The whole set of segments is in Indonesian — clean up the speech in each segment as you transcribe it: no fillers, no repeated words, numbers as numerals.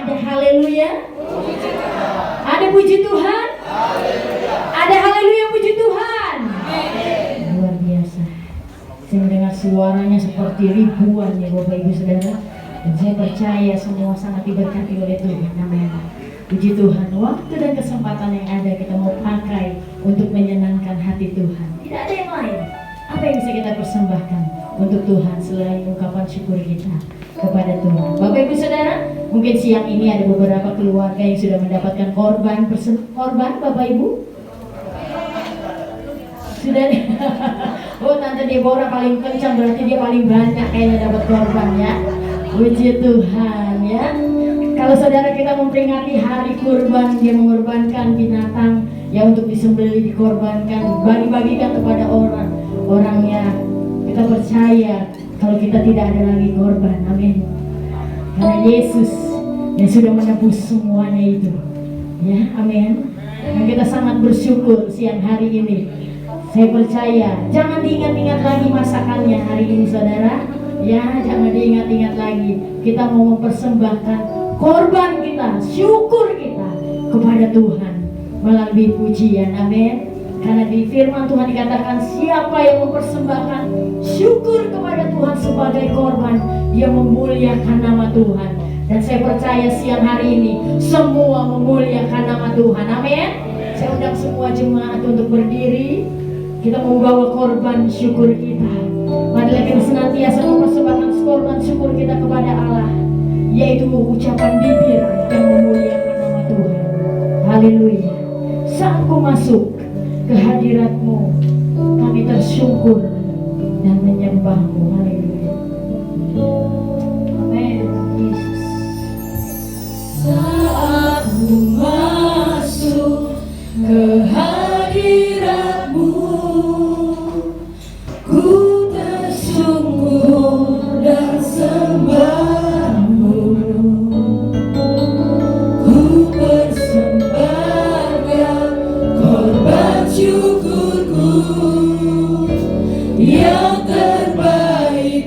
Ada haleluya, ada puji Tuhan, ada haleluya puji Tuhan. Luar biasa. Saya mendengar suaranya seperti ribuan ya Bapak Ibu Saudara. Dan saya percaya semua sangat diberkati oleh Tuhan. Amin. Puji Tuhan. Waktu dan kesempatan yang ada kita mau pakai untuk menyenangkan hati Tuhan. Tidak ada yang lain. Apa yang bisa kita persembahkan untuk Tuhan selain ungkapan syukur kita kepada Tuhan. Bapak Ibu Saudara, mungkin siang ini ada beberapa keluarga yang sudah mendapatkan korban Bapak Ibu. Sudah. Oh, Tante Deborah paling kencang, berarti dia paling banyak kayaknya dapat korban ya. Puji Tuhan ya. Kalau saudara kita memperingati hari kurban, dia mengorbankan binatang yang untuk disembelih, dikorbankan, bagi-bagikan kepada orangnya. Kita percaya kalau kita tidak ada lagi korban, amin. Karena Yesus yang sudah menebus semuanya itu, ya, amin. Dan kita sangat bersyukur siang hari ini. Saya percaya, jangan diingat-ingat lagi masakannya hari ini saudara. Ya, jangan diingat-ingat lagi. Kita mau mempersembahkan korban kita, syukur kita kepada Tuhan melalui pujian, amin. Karena di firman Tuhan dikatakan siapa yang mempersembahkan syukur kepada Tuhan sebagai korban, dia memuliakan nama Tuhan. Dan saya percaya siang hari ini semua memuliakan nama Tuhan, amin. Saya undang semua jemaat untuk berdiri. Kita membawa korban syukur kita. Marilah kita senantiasa mempersembahkan korban syukur kita kepada Allah, yaitu ucapan bibir yang memuliakan nama Tuhan. Haleluya. Saat ku masuk ke hadirat-Mu, kami tersyukur dan menyembah-Mu. Haleluya. Amin. Yesus. Saat ku masuk ke hadirat-Mu, ku tersungkur dan sembah-Mu. Ku persembahkan korban syukurku yang terbaik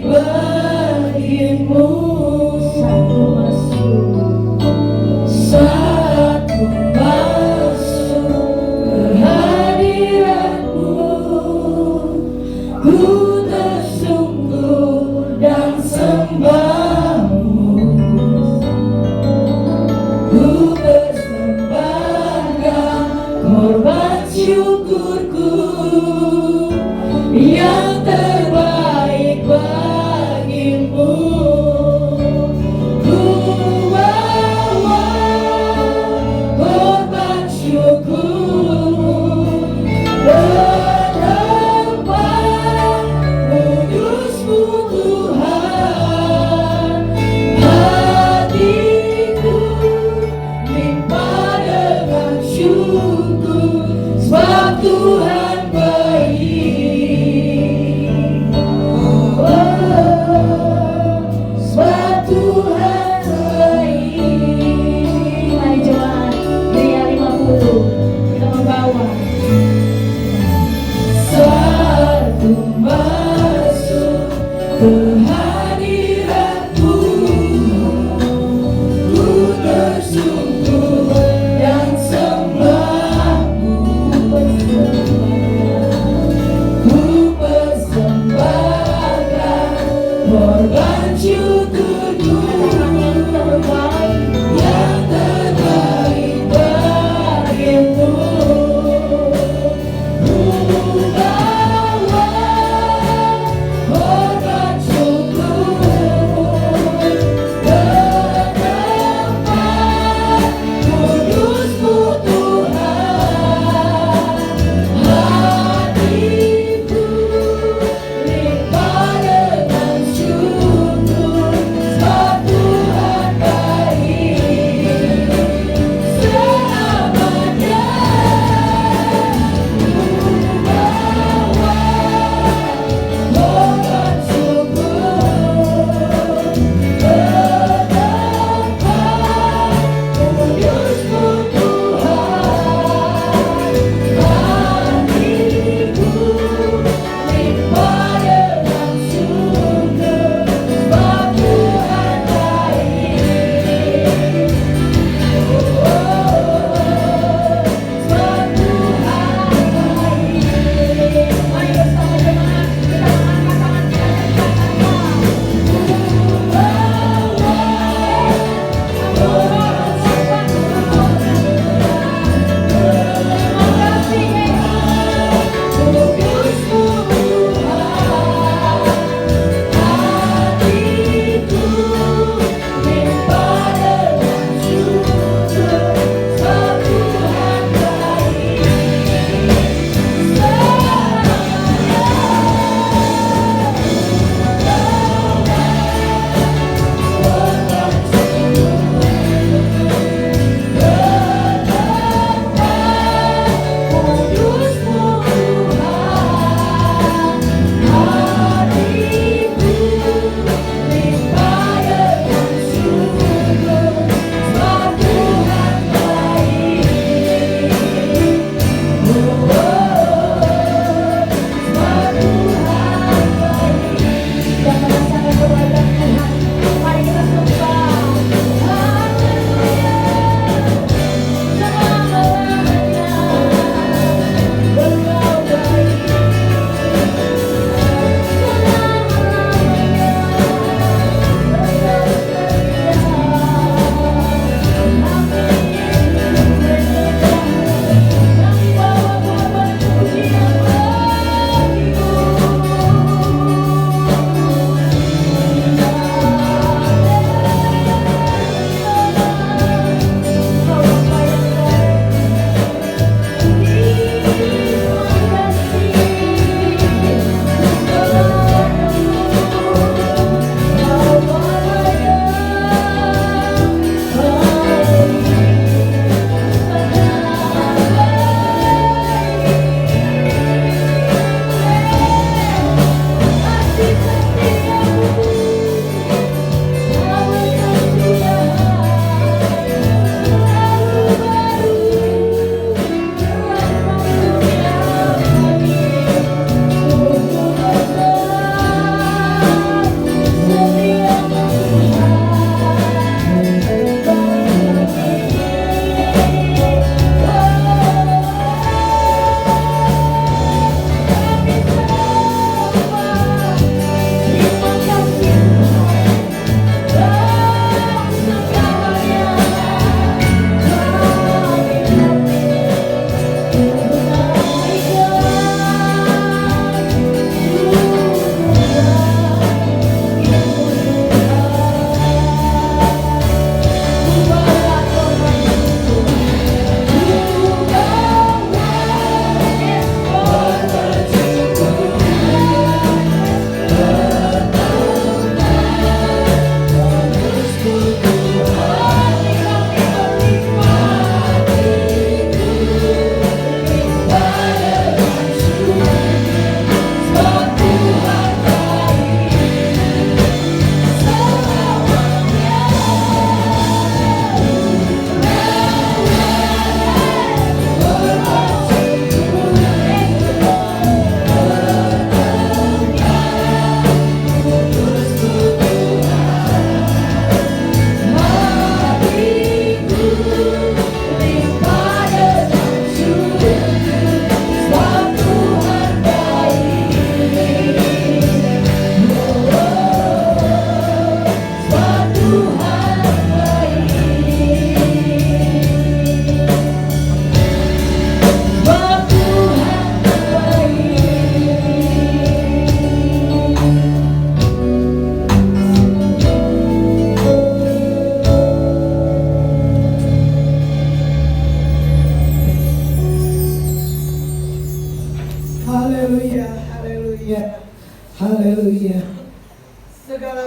kehadiratmu. Ku tersungkur dan sembahmu. Ku persembahkan korban syukurku yang terbaik bagimu. Ku bawa korban syukur ke tempat kudus-Mu Tuhan. Hatiku limpah dengan syukur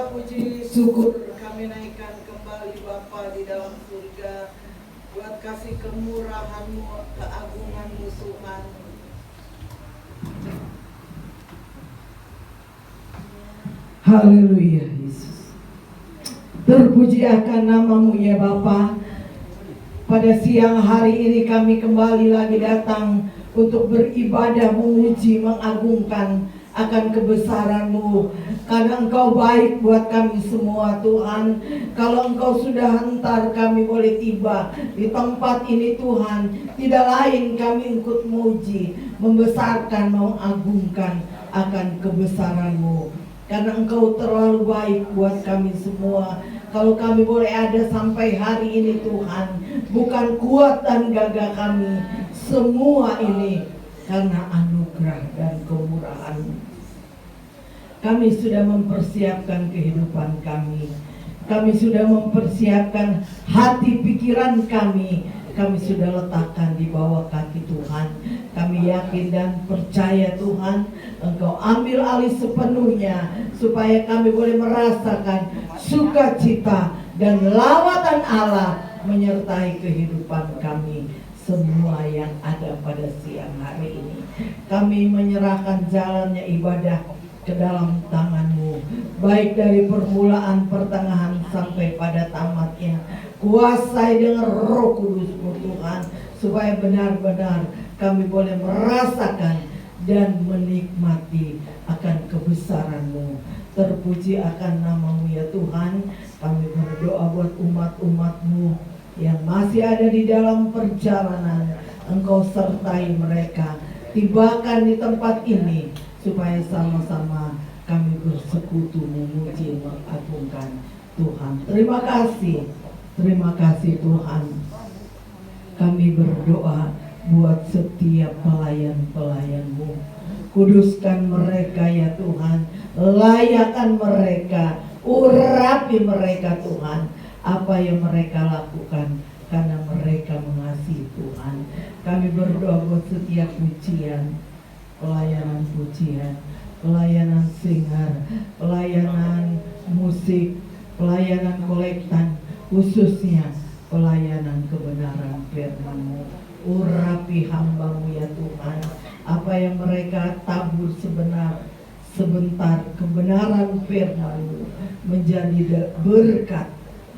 puji syukur kami naikkan kembali Bapa di dalam surga buat kasih kemurahan-Mu, keagungan-Mu Tuhan. Haleluya Yesus. Terpuji akan nama-Mu ya Bapa. Pada siang hari ini kami kembali lagi datang untuk beribadah, memuji, mengagungkan akan kebesaran-Mu, karena Engkau baik buat kami semua Tuhan. Kalau Engkau sudah hantar kami boleh tiba di tempat ini Tuhan, tidak lain kami ikut muji, membesarkan, mengagungkan akan kebesaran-Mu, karena Engkau terlalu baik buat kami semua. Kalau kami boleh ada sampai hari ini Tuhan, bukan kuat dan gagah kami, semua ini karena anugerah dan kemurahan-Mu. Kami sudah mempersiapkan kehidupan kami. Kami sudah mempersiapkan hati pikiran kami. Kami sudah letakkan di bawah kaki Tuhan. Kami yakin dan percaya Tuhan, Engkau ambil alih sepenuhnya, supaya kami boleh merasakan sukacita dan lawatan Allah menyertai kehidupan kami semua yang ada pada siang hari ini. Kami menyerahkan jalannya ibadah ke dalam tangan-Mu, baik dari permulaan, pertengahan sampai pada tamatnya. Kuasai dengan Roh Kudus-Mu Tuhan, supaya benar-benar kami boleh merasakan dan menikmati akan kebesaran-Mu. Terpuji akan nama-Mu ya Tuhan. Kami berdoa buat umat-umat-Mu yang masih ada di dalam perjalanan. Engkau sertai mereka, tibakan di tempat ini, supaya sama-sama kami bersekutu memuji, mengagungkan Tuhan. Terima kasih Tuhan. Kami berdoa buat setiap pelayan-pelayan-Mu. Kuduskan mereka ya Tuhan, layakkan mereka, urapi mereka Tuhan, apa yang mereka lakukan karena mereka mengasihi Tuhan. Kami berdoa buat setiap pujian, pelayanan pujian, pelayanan singar, pelayanan musik, pelayanan kolektan, khususnya pelayanan kebenaran firman-Mu. Urapi hamba-Mu ya Tuhan, apa yang mereka tabur sebentar kebenaran firman-Mu menjadi berkat,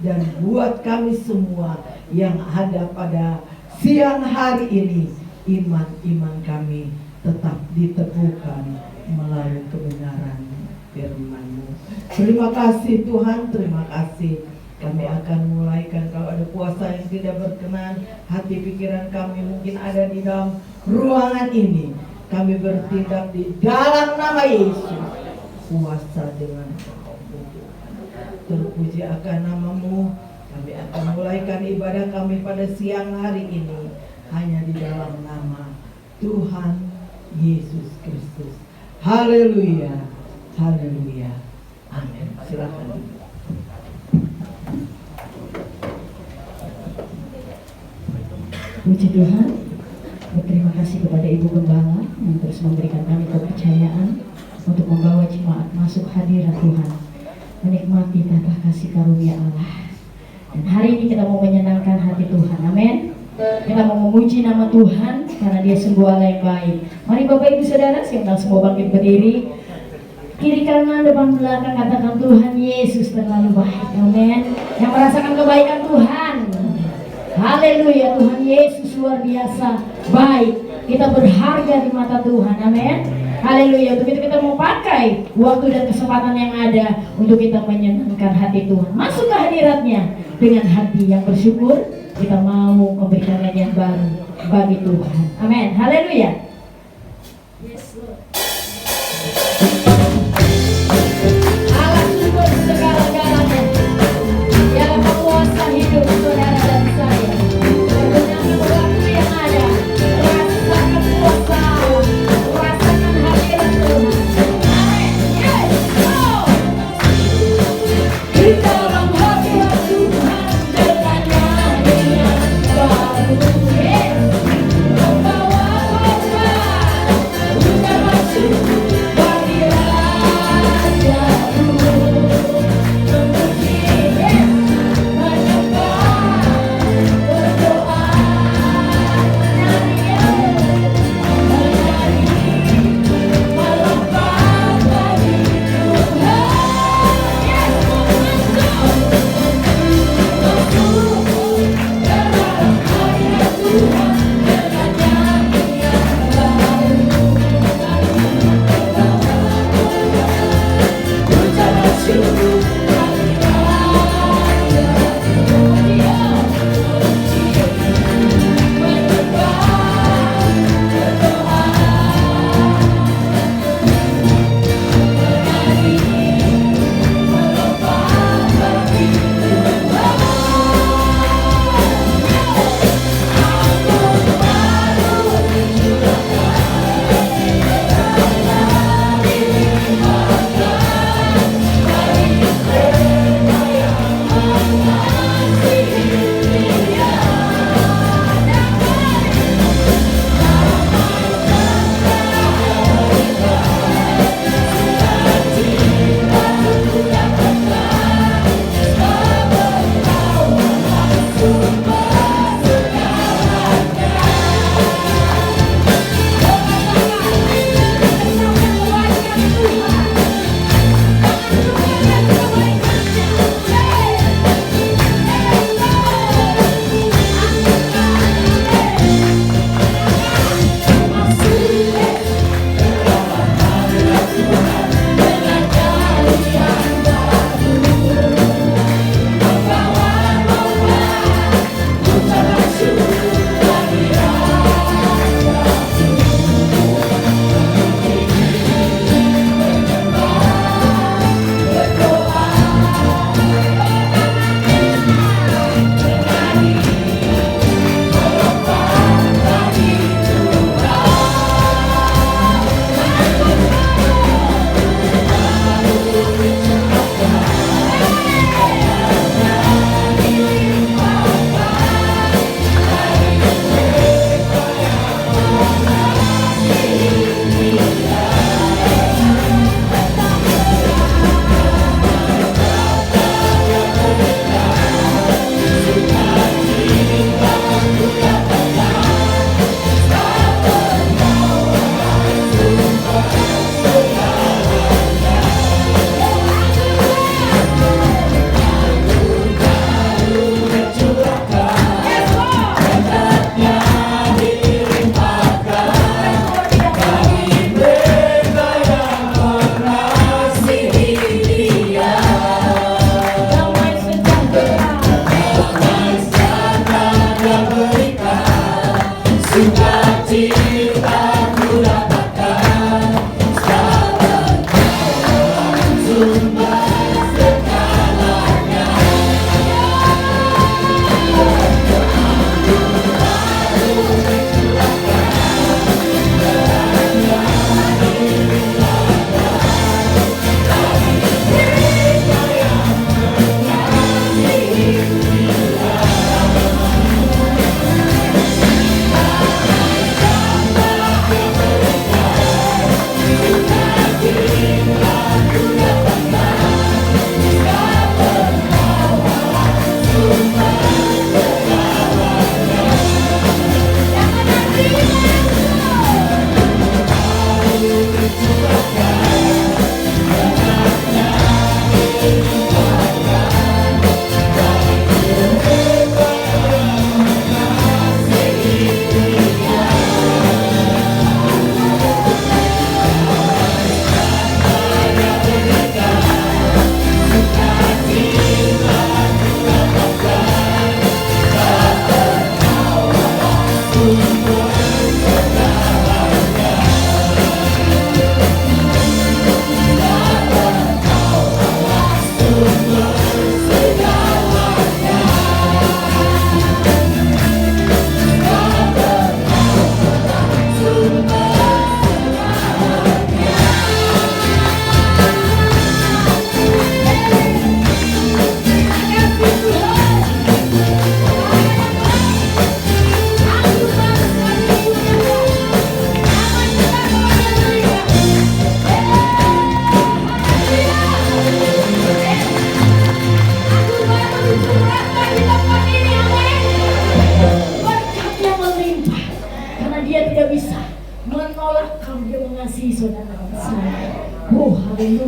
dan buat kami semua yang ada pada siang hari ini, iman kami tetap diteguhkan melalui kebenaran firman-Mu. Terima kasih Tuhan, terima kasih. Kami akan mulaikan, kalau ada puasa yang tidak berkenan, hati pikiran kami mungkin ada di dalam ruangan ini. Kami bertindak di dalam nama Yesus. Puasa dengan Roh-Mu. Terpuji akan nama-Mu. Kami akan mulaikan ibadah kami pada siang hari ini hanya di dalam nama Tuhan Yesus Kristus. Haleluya, haleluya, amin. Silakan. Puji Tuhan. Berterima kasih kepada Ibu Gembala yang terus memberikan kami kepercayaan untuk membawa jemaat masuk hadirat Tuhan, menikmati tata kasih karunia Allah. Dan hari ini kita mau menyenangkan hati Tuhan, amin. Kita mau memuji nama Tuhan karena Dia sungguh Allah yang baik. Mari Bapak Ibu Saudara, siapkan semua bangkit berdiri. Kiri kanan depan belakang katakan Tuhan Yesus terlalu baik, amin. Yang merasakan kebaikan Tuhan, haleluya. Tuhan Yesus luar biasa baik. Kita berharga di mata Tuhan, amin. Haleluya. Untuk itu kita mau pakai waktu dan kesempatan yang ada untuk kita menyenangkan hati Tuhan, masuk ke hadiratnya dengan hati yang bersyukur. Kita mau memberikan yang baru bagi Tuhan, amin. Haleluya. Yes, Lord. Allah sungguh segala-galanya, Dia penguasa hidup saudara dan saya. Berkenan waktu yang ada, rasakan kuasa, rasakan hadirat Tuhan. Amin. Yes, go. Di dalam hadirat Tuhan, dengan baru, yes, membawa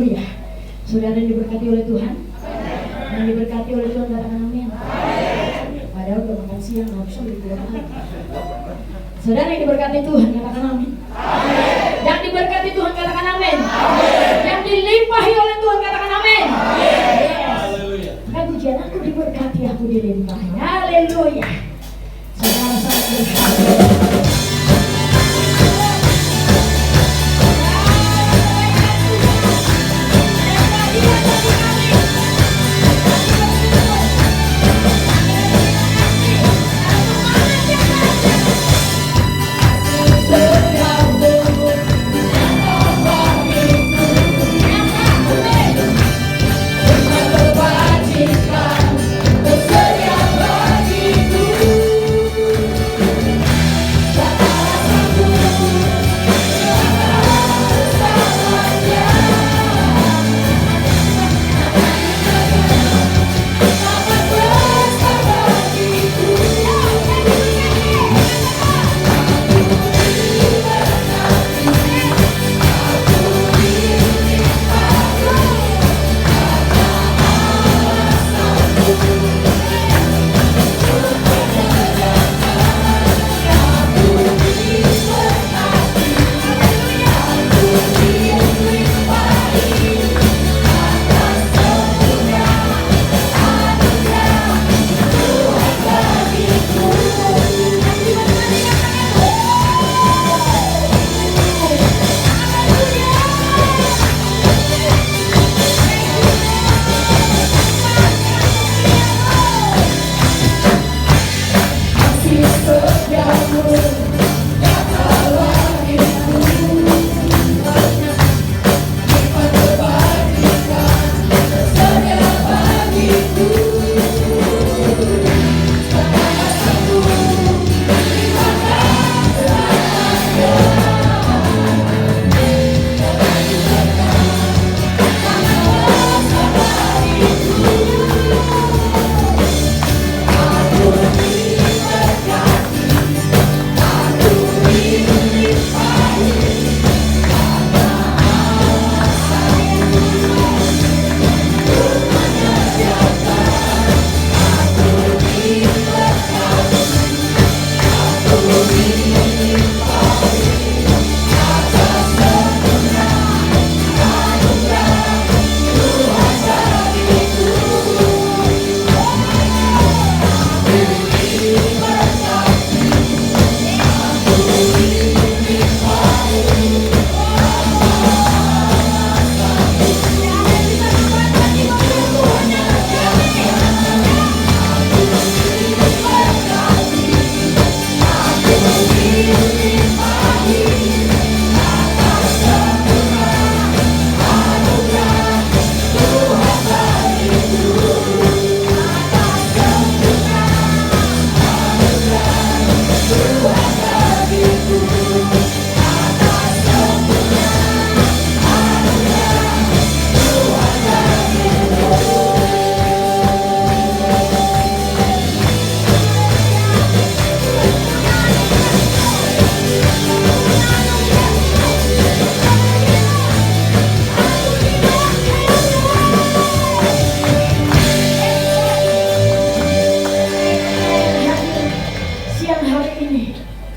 Haleluya. Saudara yang diberkati oleh Tuhan, yang diberkati oleh Tuhan, katakan amin. Padahal udah makan siang, nggak usah gitu. Saudara yang diberkati Tuhan, katakan amin. Yang diberkati Tuhan, katakan amin. Yang dilimpahi oleh Tuhan, katakan amin. Yes. Kan pujian, aku diberkati, aku dilimpahi. Haleluya. Saudara sangat berkati.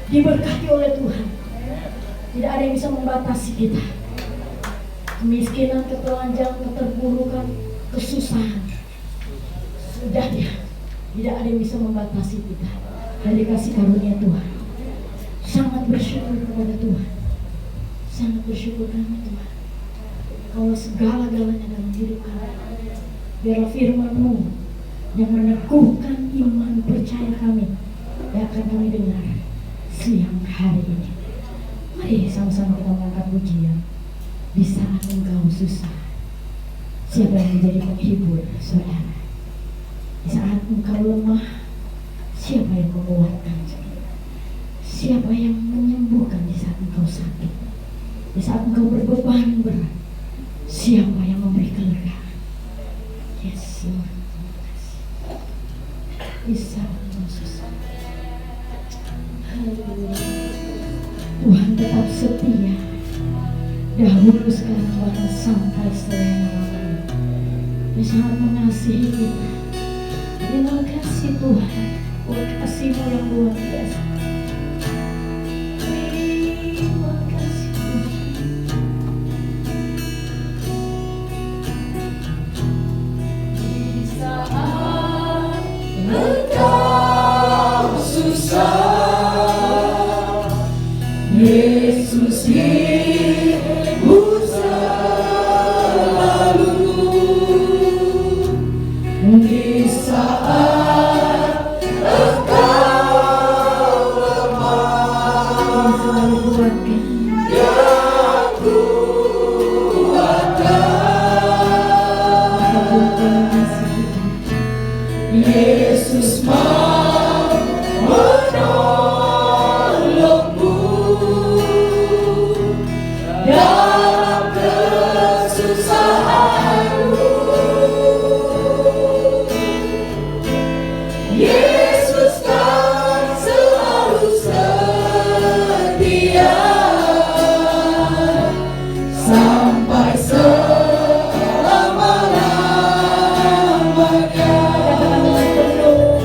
Diberkati oleh Tuhan. Tidak ada yang bisa membatasi kita. Kemiskinan, ketelanjangan, keterpurukan, kesusahan, sudah dia. Tidak ada yang bisa membatasi kita. Dan dikasih karunia Tuhan. Sangat bersyukur kepada Tuhan. Sangat bersyukur karena Tuhan. Kalau segala-galanya dalam hidup kami, biarlah firman-Mu yang meneguhkan iman percaya kami yang akan kami dengar siang hari ini. Mari sama-sama kita mengangkat pujian. Di saat engkau susah, siapa yang menjadi penghibur saudara? Di saat engkau lemah, siapa yang menguatkan? Siapa yang menyembuhkan di saat engkau sakit? Di saat engkau berbeban berat, siapa yang memberi kelegaan? Yes, Lord, terima kasih. Di saat engkau susah, haleluya. Tuhan tetap setia. dahulu sekarang bahkan sampai selama-lamanya. Dia sangat mengasihi kita. Terima kasih Tuhan buat kasih-Mu yang luar biasa. Terima kasih Tuhan. Di saat engkau susah, Yesus hibur selalu. Di saat engkau lemah, Selalu kuatkan. yang kuatkan. Yesus mau menolongmu dalam kesusahanmu. Yesus kan selalu setia sampai selama-lamanya. Katakan dengan penuh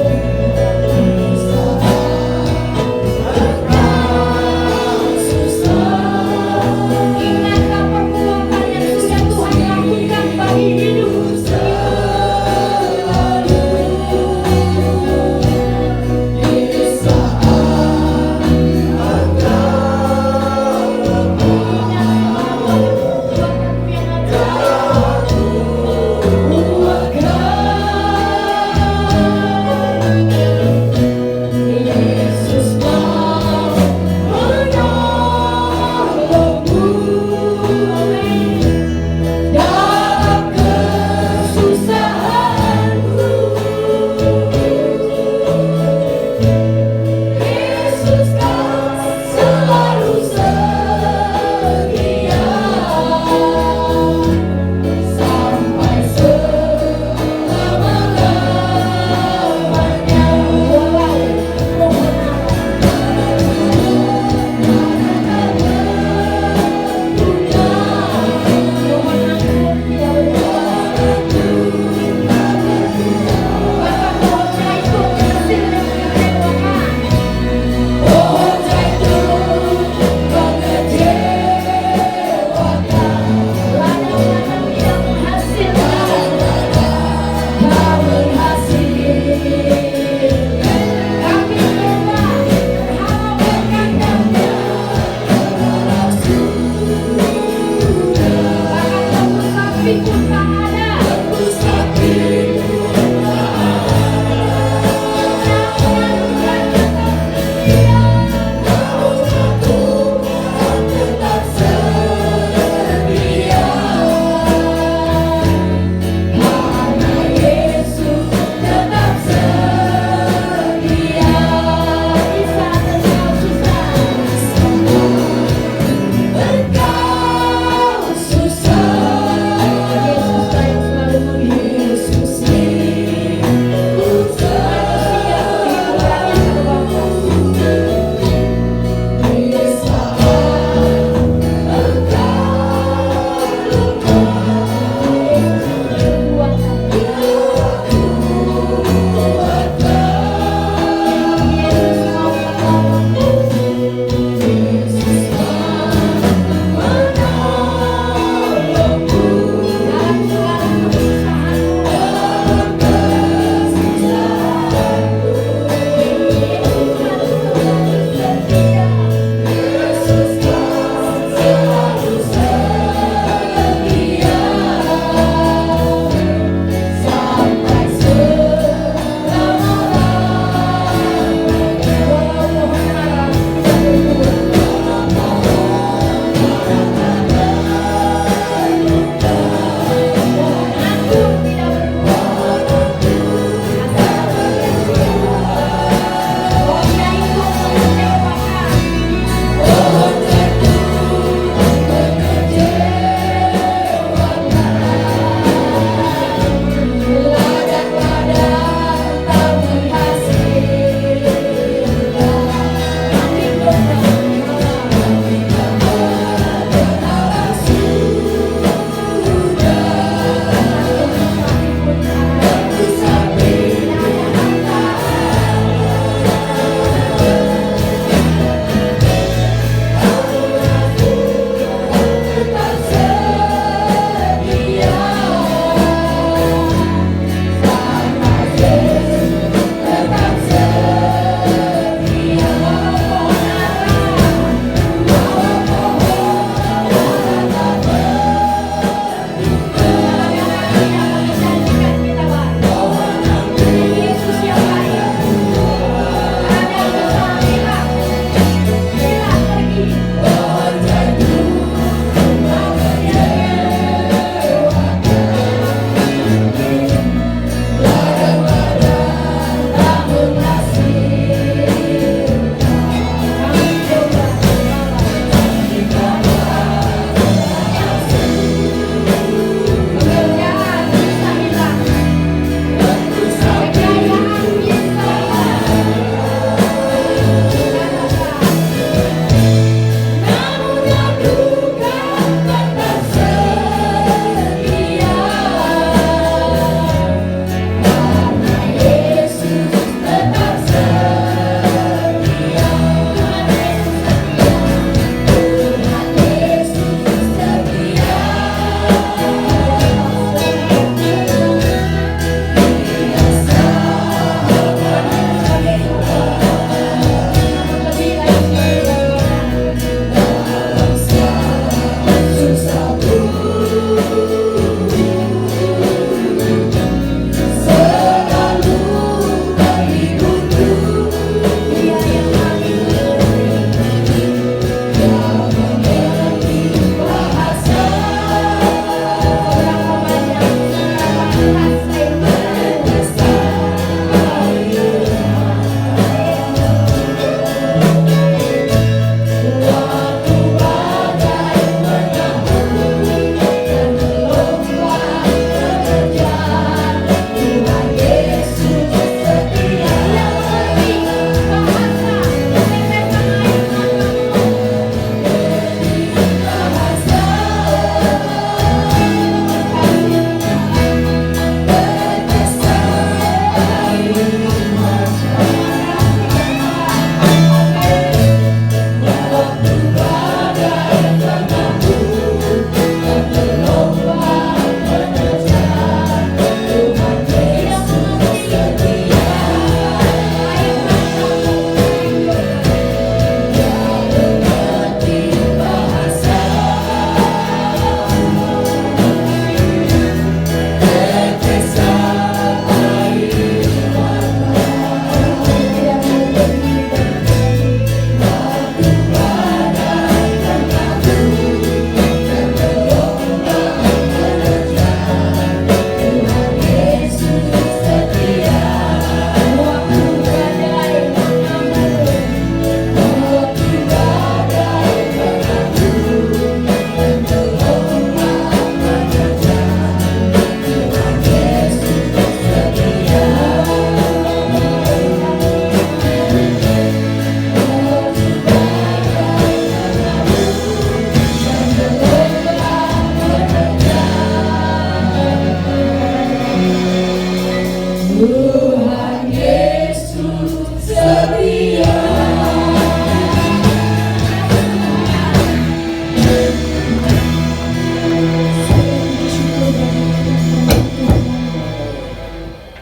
Tuhan Yesus setia.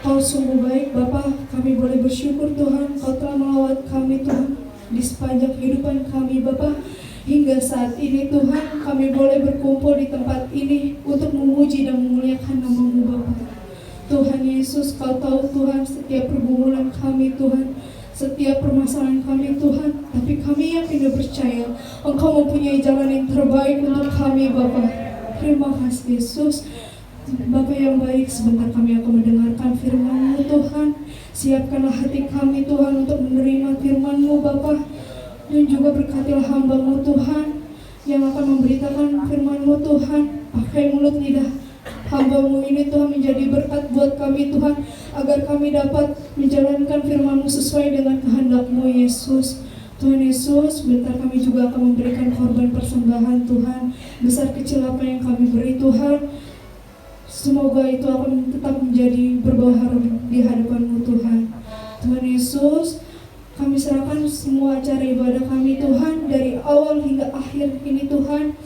Kau sungguh baik Bapa, kami boleh bersyukur Tuhan, Kau telah melawat kami Tuhan di sepanjang kehidupan kami Bapa. Hingga saat ini Tuhan, kami boleh berkumpul di tempat ini untuk memuji dan memuliakan nama-Mu Bapa. Tuhan Yesus, Kau tahu Tuhan setiap pergumulan kami Tuhan, setiap permasalahan kami Tuhan, tapi kami yakin dan percaya Engkau mempunyai jalan yang terbaik untuk kami Bapa. Terima kasih Yesus. Bapa yang baik, sebentar kami akan mendengarkan firman-Mu Tuhan. Siapkanlah hati kami Tuhan untuk menerima firman-Mu Bapa. Dan juga berkatilah hamba-Mu Tuhan yang akan memberitakan firman-Mu Tuhan. Pakai mulut lidah hamba-Mu ini Tuhan menjadi berkat buat kami Tuhan, agar kami dapat menjalankan firman-Mu sesuai dengan kehendak-Mu Yesus. Tuhan Yesus, bentar kami juga akan memberikan korban persembahan Tuhan. Besar kecil apa yang kami beri Tuhan, semoga itu akan tetap menjadi berbau harum di hadapan-Mu Tuhan. Tuhan Yesus, kami serahkan semua acara ibadah kami Tuhan, dari awal hingga akhir ini Tuhan.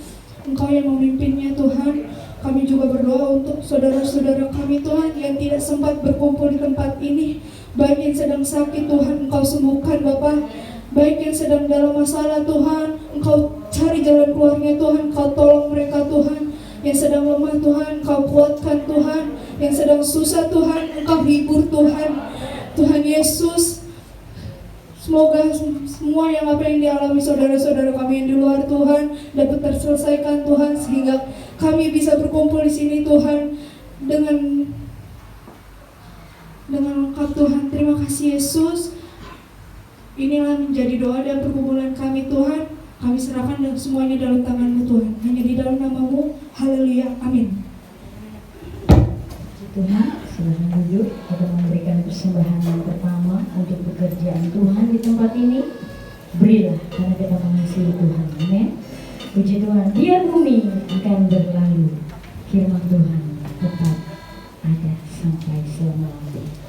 Engkau yang memimpinnya Tuhan. Kami juga berdoa untuk saudara-saudara kami Tuhan yang tidak sempat berkumpul di tempat ini. Baik yang sedang sakit Tuhan, Engkau sembuhkan Bapa. Baik yang sedang dalam masalah Tuhan, Engkau cari jalan keluarnya Tuhan. Engkau tolong mereka Tuhan. Yang sedang lemah Tuhan, Engkau kuatkan Tuhan. Yang sedang susah Tuhan, Engkau hibur Tuhan. Tuhan Yesus, semoga semua apa yang dialami saudara-saudara kami yang di luar Tuhan dapat terselesaikan Tuhan, sehingga kami bisa berkumpul di sini Tuhan dengan lengkap Tuhan. Terima kasih Yesus. Inilah menjadi doa dan pergumulan kami Tuhan. Kami serahkan dan semuanya dalam tangan-Mu Tuhan. Hanya di dalam nama-Mu. Haleluya. Amin. Tuhan, silakan duduk. Kita memberikan persembahan yang pertama untuk pekerjaan Tuhan di tempat ini. Berilah karena kita mengasihi Tuhan. Amin. Puji Tuhan. Biar bumi akan berlalu, firman Tuhan tetap ada sampai selama-lamanya.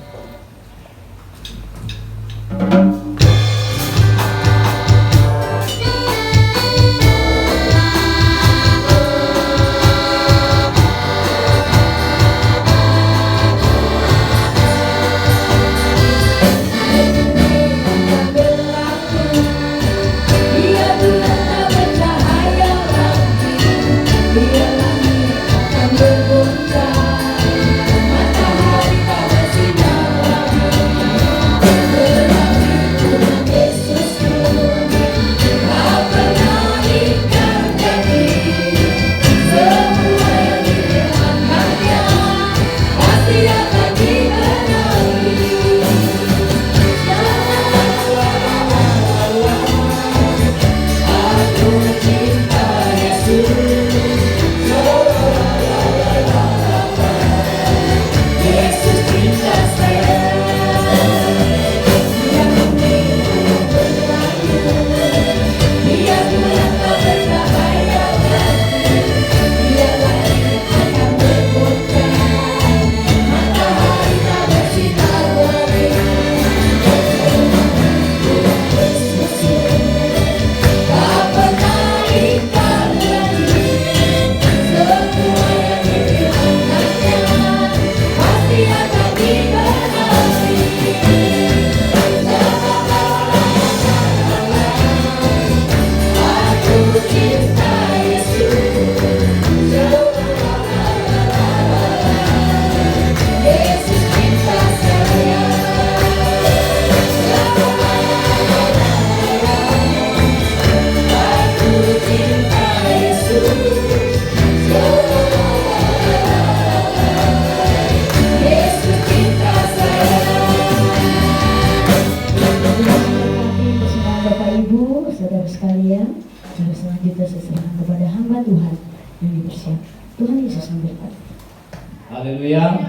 Haleluya.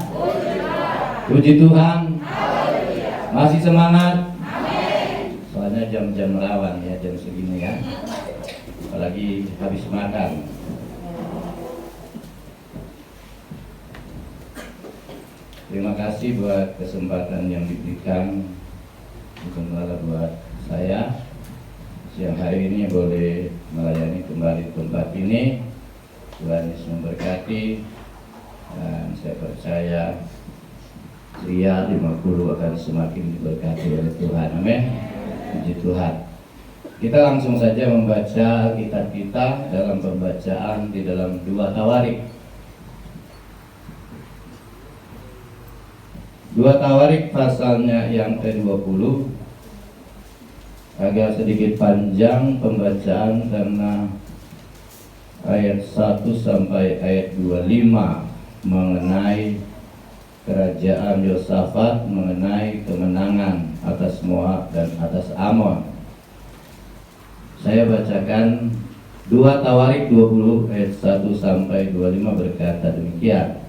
Puji Tuhan. Masih semangat? Soalnya jam-jam rawan ya, jam segini ya. Apalagi habis makan. Terima kasih buat kesempatan yang diberikan sementara buat saya siang hari ini boleh melayani kembali tempat ini. Tuhan Yesus memberkati, dan saya percaya Ria 50 akan semakin diberkati oleh Tuhan. Amin. Puji Tuhan. Kita langsung saja membaca kitab kita dalam pembacaan di dalam 2 Tawarik. 2 Tawarik pasalnya yang ke-20. Agak sedikit panjang pembacaan karena ayat 1 sampai ayat 25 mengenai kerajaan Yosafat, mengenai kemenangan atas Moab dan atas Amon. Saya bacakan 2 Tawarik 20 ayat 1 sampai 25 berkata demikian.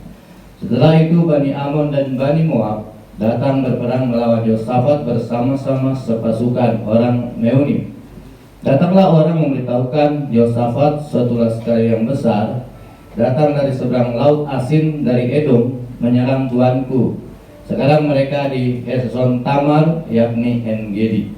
Setelah itu Bani Amon dan Bani Moab datang berperang melawan Yosafat bersama-sama sepasukan orang Meuni. Datanglah orang memberitahukan Yosafat suatu laskar yang besar datang dari seberang laut asin dari Edom menyerang tuanku. Sekarang mereka di Eson Tamar, yakni En-Gedi.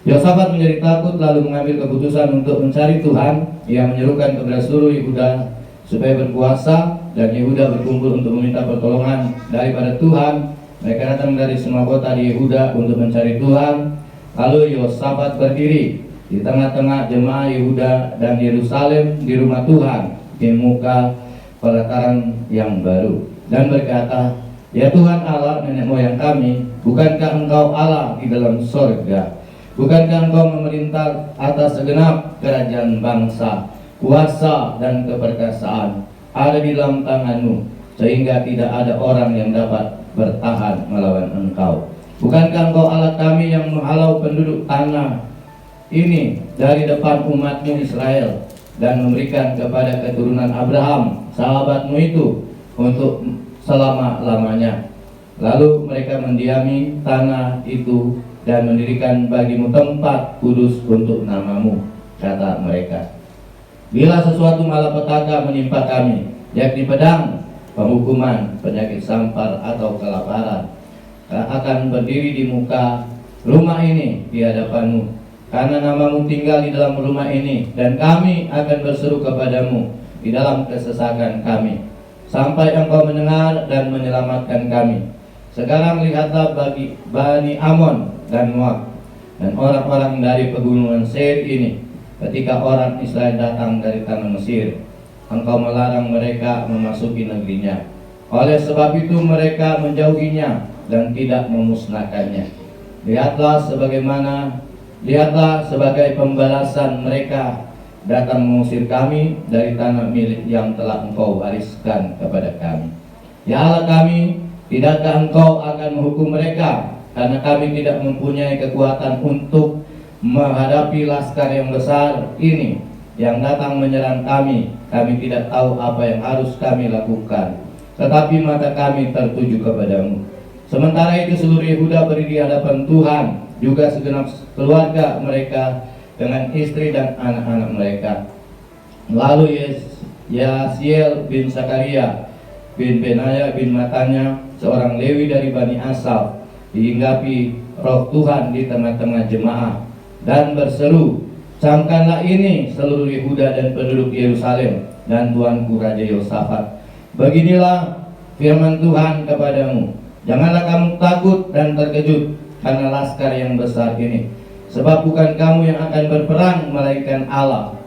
Yosafat menjadi takut lalu mengambil keputusan untuk mencari Tuhan. Ia menyerukan kepada seluruh Yehuda supaya berpuasa, dan Yehuda berkumpul untuk meminta pertolongan daripada Tuhan. Mereka datang dari semua kota di Yehuda untuk mencari Tuhan. Lalu Yosafat berdiri di tengah-tengah jemaah Yehuda dan Yerusalem di rumah Tuhan di muka pelataran yang baru, dan berkata, "Ya Tuhan Allah nenek moyang kami, bukankah Engkau Allah di dalam sorga? Bukankah Engkau memerintah atas segenap kerajaan bangsa? Kuasa dan keperkasaan ada di dalam tangan-Mu, sehingga tidak ada orang yang dapat bertahan melawan Engkau. Bukankah Engkau Allah kami yang menghalau penduduk tanah ini dari depan umat-Mu Israel, dan memberikan kepada keturunan Abraham sahabat-Mu itu untuk selama-lamanya. Lalu mereka mendiami tanah itu dan mendirikan bagi-Mu tempat kudus untuk nama-Mu," kata mereka. "Bila sesuatu malapetaka menimpa kami, yakni pedang, penghukuman, penyakit sampar atau kelaparan, akan berdiri di muka rumah ini di hadapan-Mu, karena nama-Mu tinggal di dalam rumah ini, dan kami akan berseru kepadamu di dalam kesesakan kami, sampai Engkau mendengar dan menyelamatkan kami. Sekarang lihatlah bagi Bani Amon dan Moab dan orang-orang dari pegunungan Seir ini, ketika orang Israel datang dari tanah Mesir, Engkau melarang mereka memasuki negerinya. Oleh sebab itu mereka menjauhinya dan tidak memusnahkannya. Lihatlah sebagai pembalasan mereka datang mengusir kami dari tanah milik yang telah Engkau wariskan kepada kami. Ya Allah kami, tidakkah Engkau akan menghukum mereka, karena kami tidak mempunyai kekuatan untuk menghadapi laskar yang besar ini yang datang menyerang kami. Kami tidak tahu apa yang harus kami lakukan, tetapi mata kami tertuju kepadamu." Sementara itu seluruh Yehuda berdiri di hadapan Tuhan, juga segenap keluarga mereka dengan istri dan anak-anak mereka. Lalu Yasiel bin Zakaria bin Benaya bin Matanya, seorang Lewi dari Bani Asaf, dihinggapi roh Tuhan di tengah-tengah jemaah dan berseru, "Camkanlah ini seluruh Yehuda dan penduduk Yerusalem dan tuanku Raja Yosafat. Beginilah firman Tuhan kepadamu, janganlah kamu takut dan terkejut karena laskar yang besar ini, sebab bukan kamu yang akan berperang, melainkan Allah.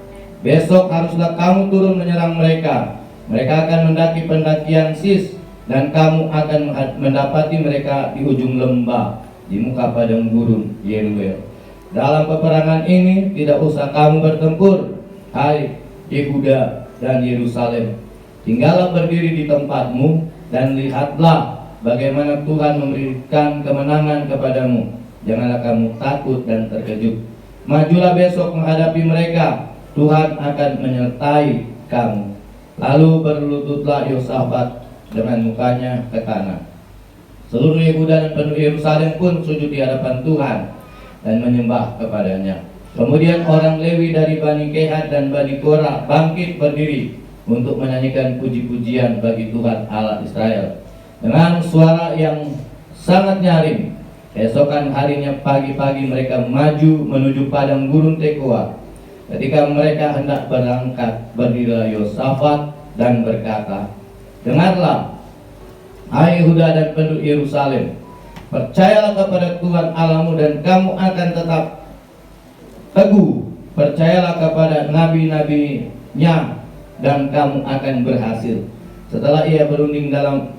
Besok haruslah kamu turun menyerang mereka. Mereka akan mendaki pendakian Sis, dan kamu akan mendapati mereka di ujung lembah, di muka padang gurun Yeruel. Dalam peperangan ini tidak usah kamu bertempur, hai Yehuda dan Yerusalem. Tinggallah berdiri di tempatmu dan lihatlah bagaimana Tuhan memberikan kemenangan kepadamu. Janganlah kamu takut dan terkejut. Majulah besok menghadapi mereka, Tuhan akan menyertai kamu." Lalu berlututlah Yosafat dengan mukanya ke tanah. Seluruh Yehuda dan penduduk Yerusalem pun sujud di hadapan Tuhan dan menyembah kepadanya. Kemudian orang Lewi dari Bani Kehat dan Bani Korah bangkit berdiri untuk menyanyikan puji-pujian bagi Tuhan Allah Israel. dengan suara yang sangat nyaring. Keesokan harinya pagi-pagi mereka maju menuju padang gurun Tekoa. Ketika mereka hendak berangkat, berdirilah Yosafat dan berkata, "Dengarlah, hai Yehuda dan penduduk Yerusalem, percayalah kepada Tuhan Allahmu dan kamu akan tetap teguh. Percayalah kepada nabi-nabinya dan kamu akan berhasil." Setelah ia berunding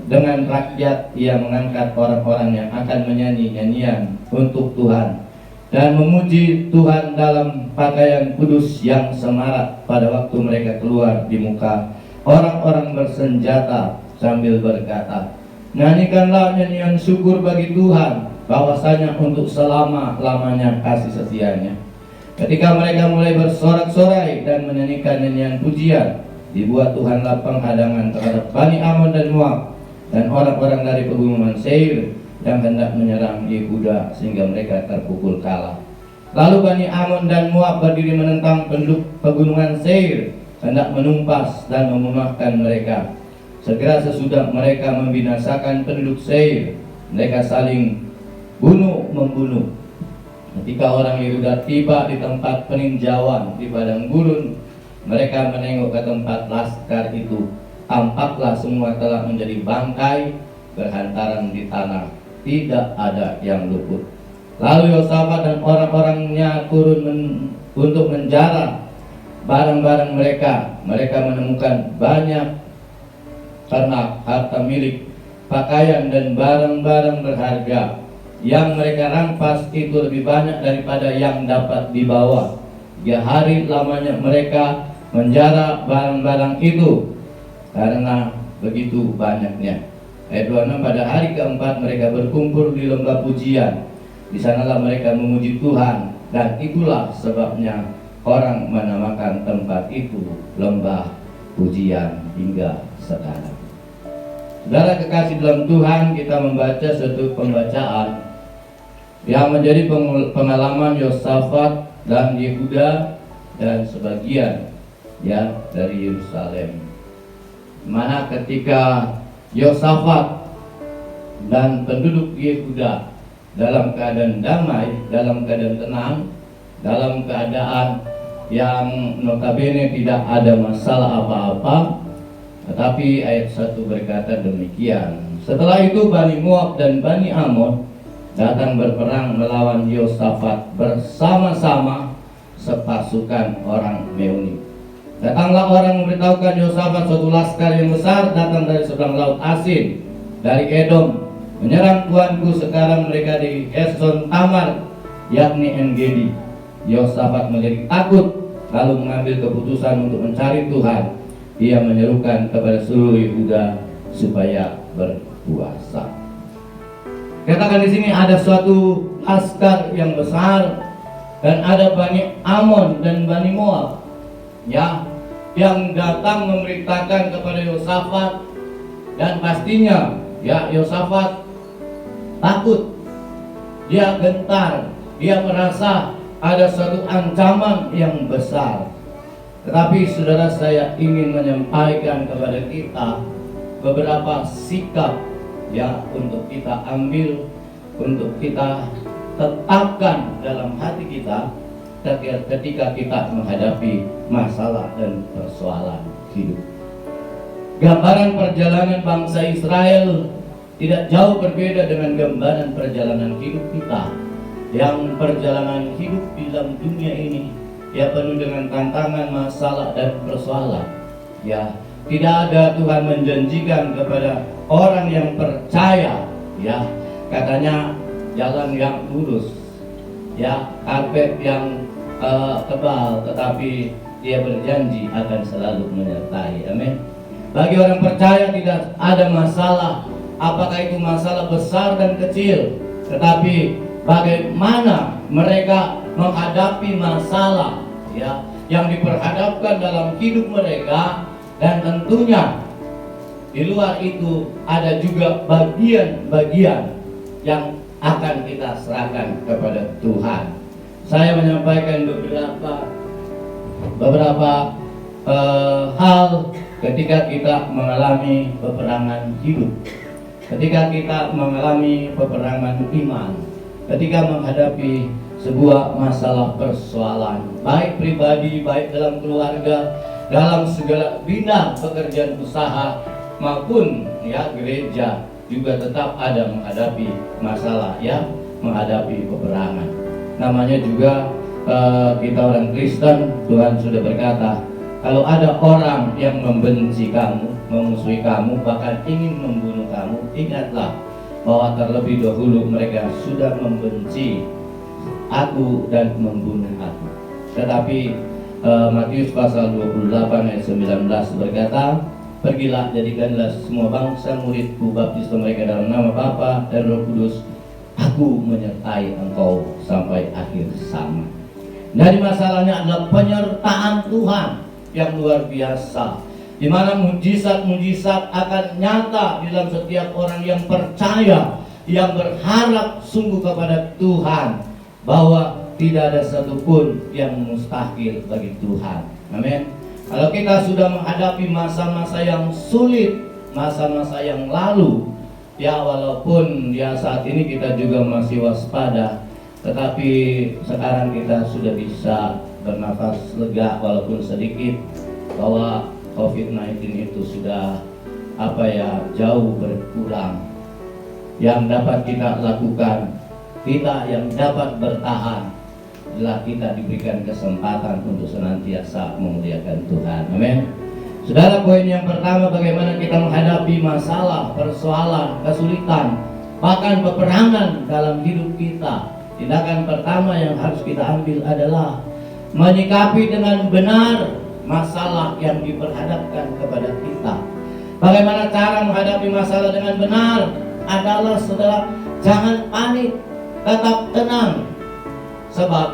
dengan rakyat, ia mengangkat orang-orang yang akan menyanyi nyanyian untuk Tuhan dan memuji Tuhan dalam pakaian kudus yang semarak pada waktu mereka keluar di muka orang-orang bersenjata sambil berkata, "Nyanyikanlah nyanyian syukur bagi Tuhan, bahwasanya untuk selama-lamanya kasih setianya." Ketika mereka mulai bersorak-sorai dan menyanyikan nyanyian pujian, dibuat Tuhanlah penghadangan terhadap Bani Amon dan Moab dan orang-orang dari pegunungan Seir yang hendak menyerang Yehuda sehingga mereka terpukul kalah. Lalu Bani Amon dan Moab berdiri menentang penduduk pegunungan Seir, hendak menumpas dan memunahkan mereka. Segera sesudah mereka membinasakan penduduk Seir, mereka saling bunuh-membunuh. Ketika orang Yehuda tiba di tempat peninjauan di padang gurun, mereka menengok ke tempat laskar itu. Tampaklah semua telah menjadi bangkai berhantaran di tanah, tidak ada yang luput. Lalu Yosafat dan orang-orangnya turun untuk menjara barang-barang mereka. Mereka menemukan banyak ternak, harta milik, pakaian dan barang-barang berharga. Yang mereka rampas itu lebih banyak daripada yang dapat dibawa. 3 hari lamanya mereka menjara barang-barang itu karena begitu banyaknya. Ayat 26, pada hari keempat mereka berkumpul di lembah pujian. Di sanalah mereka memuji Tuhan, dan itulah sebabnya orang menamakan tempat itu lembah pujian hingga sekarang. Saudara kekasih dalam Tuhan, kita membaca suatu pembacaan yang menjadi pengalaman Yosafat dan Yehuda dan sebagian dari Yerusalem, mana ketika Yosafat dan penduduk Yehuda dalam keadaan damai, dalam keadaan tenang, dalam keadaan yang notabene tidak ada masalah apa-apa. Tetapi ayat 1 berkata demikian, setelah itu Bani Moab dan Bani Amon datang berperang melawan Yosafat bersama-sama sepasukan orang Meuni. Datanglah orang memberitahukan Yosafat suatu laskar yang besar datang dari seberang laut Asin, dari Edom, menyerang tuanku. Sekarang mereka di Eson Tamar, yakni En-Gedi. Yosafat menjadi takut, lalu mengambil keputusan untuk mencari Tuhan. Ia menyerukan kepada seluruh Yehuda supaya berpuasa. Katakan di sini ada suatu laskar yang besar dan ada Bani Amon dan Bani Moab, yang datang memberitakan kepada Yosafat, dan pastinya Yosafat takut, dia gentar, dia merasa ada suatu ancaman yang besar. Tetapi saudara, saya ingin menyampaikan kepada kita beberapa sikap untuk kita ambil, untuk kita tetapkan dalam hati kita ketika kita menghadapi masalah dan persoalan hidup. Gambaran perjalanan bangsa Israel tidak jauh berbeda dengan gambaran perjalanan hidup kita. Yang perjalanan hidup di dalam dunia ini penuh dengan tantangan, masalah dan persoalan. Tidak ada Tuhan menjanjikan kepada orang yang percaya, katanya jalan yang lurus, karpet yang tebal, tetapi dia berjanji akan selalu menyertai. Amin. Bagi orang percaya tidak ada masalah, apakah itu masalah besar dan kecil, tetapi bagaimana mereka menghadapi masalah yang diperhadapkan dalam hidup mereka. Dan tentunya di luar itu ada juga bagian-bagian yang akan kita serahkan kepada Tuhan. Saya menyampaikan beberapa hal ketika kita mengalami peperangan hidup. ketika kita mengalami peperangan iman, ketika menghadapi sebuah masalah persoalan, baik pribadi, baik dalam keluarga, dalam segala bidang pekerjaan usaha maupun ya gereja, juga tetap ada menghadapi masalah ya, menghadapi peperangan. Namanya juga kita orang Kristen, Tuhan sudah berkata, kalau ada orang yang membenci kamu, memusuhi kamu, bahkan ingin membunuh kamu, ingatlah bahwa terlebih dahulu mereka sudah membenci aku dan membunuh aku. Tetapi Matius pasal 28 ayat 19 berkata, pergilah, jadikanlah semua bangsa muridku, baptislah mereka dalam nama Bapa dan Roh Kudus, aku menyertai engkau sampai akhir zaman. Dari masalahnya adalah penyertaan Tuhan yang luar biasa, di mana mujizat-mujizat akan nyata di dalam setiap orang yang percaya, yang berharap sungguh kepada Tuhan, bahwa tidak ada satupun yang mustahil bagi Tuhan. Amin. Kalau kita sudah menghadapi masa-masa yang sulit, masa-masa yang lalu, ya walaupun ya saat ini kita juga masih waspada, tetapi sekarang kita sudah bisa bernafas lega walaupun sedikit, bahwa COVID-19 itu sudah jauh berkurang. Yang dapat kita lakukan, kita yang dapat bertahan, adalah kita diberikan kesempatan untuk senantiasa memuliakan Tuhan. Amin. Saudara, poin yang pertama, bagaimana kita menghadapi masalah, persoalan, kesulitan, bahkan peperangan dalam hidup kita. Tindakan pertama yang harus kita ambil adalah menyikapi dengan benar masalah yang diperhadapkan kepada kita. Bagaimana cara menghadapi masalah dengan benar? Adalah saudara, jangan panik, tetap tenang. Sebab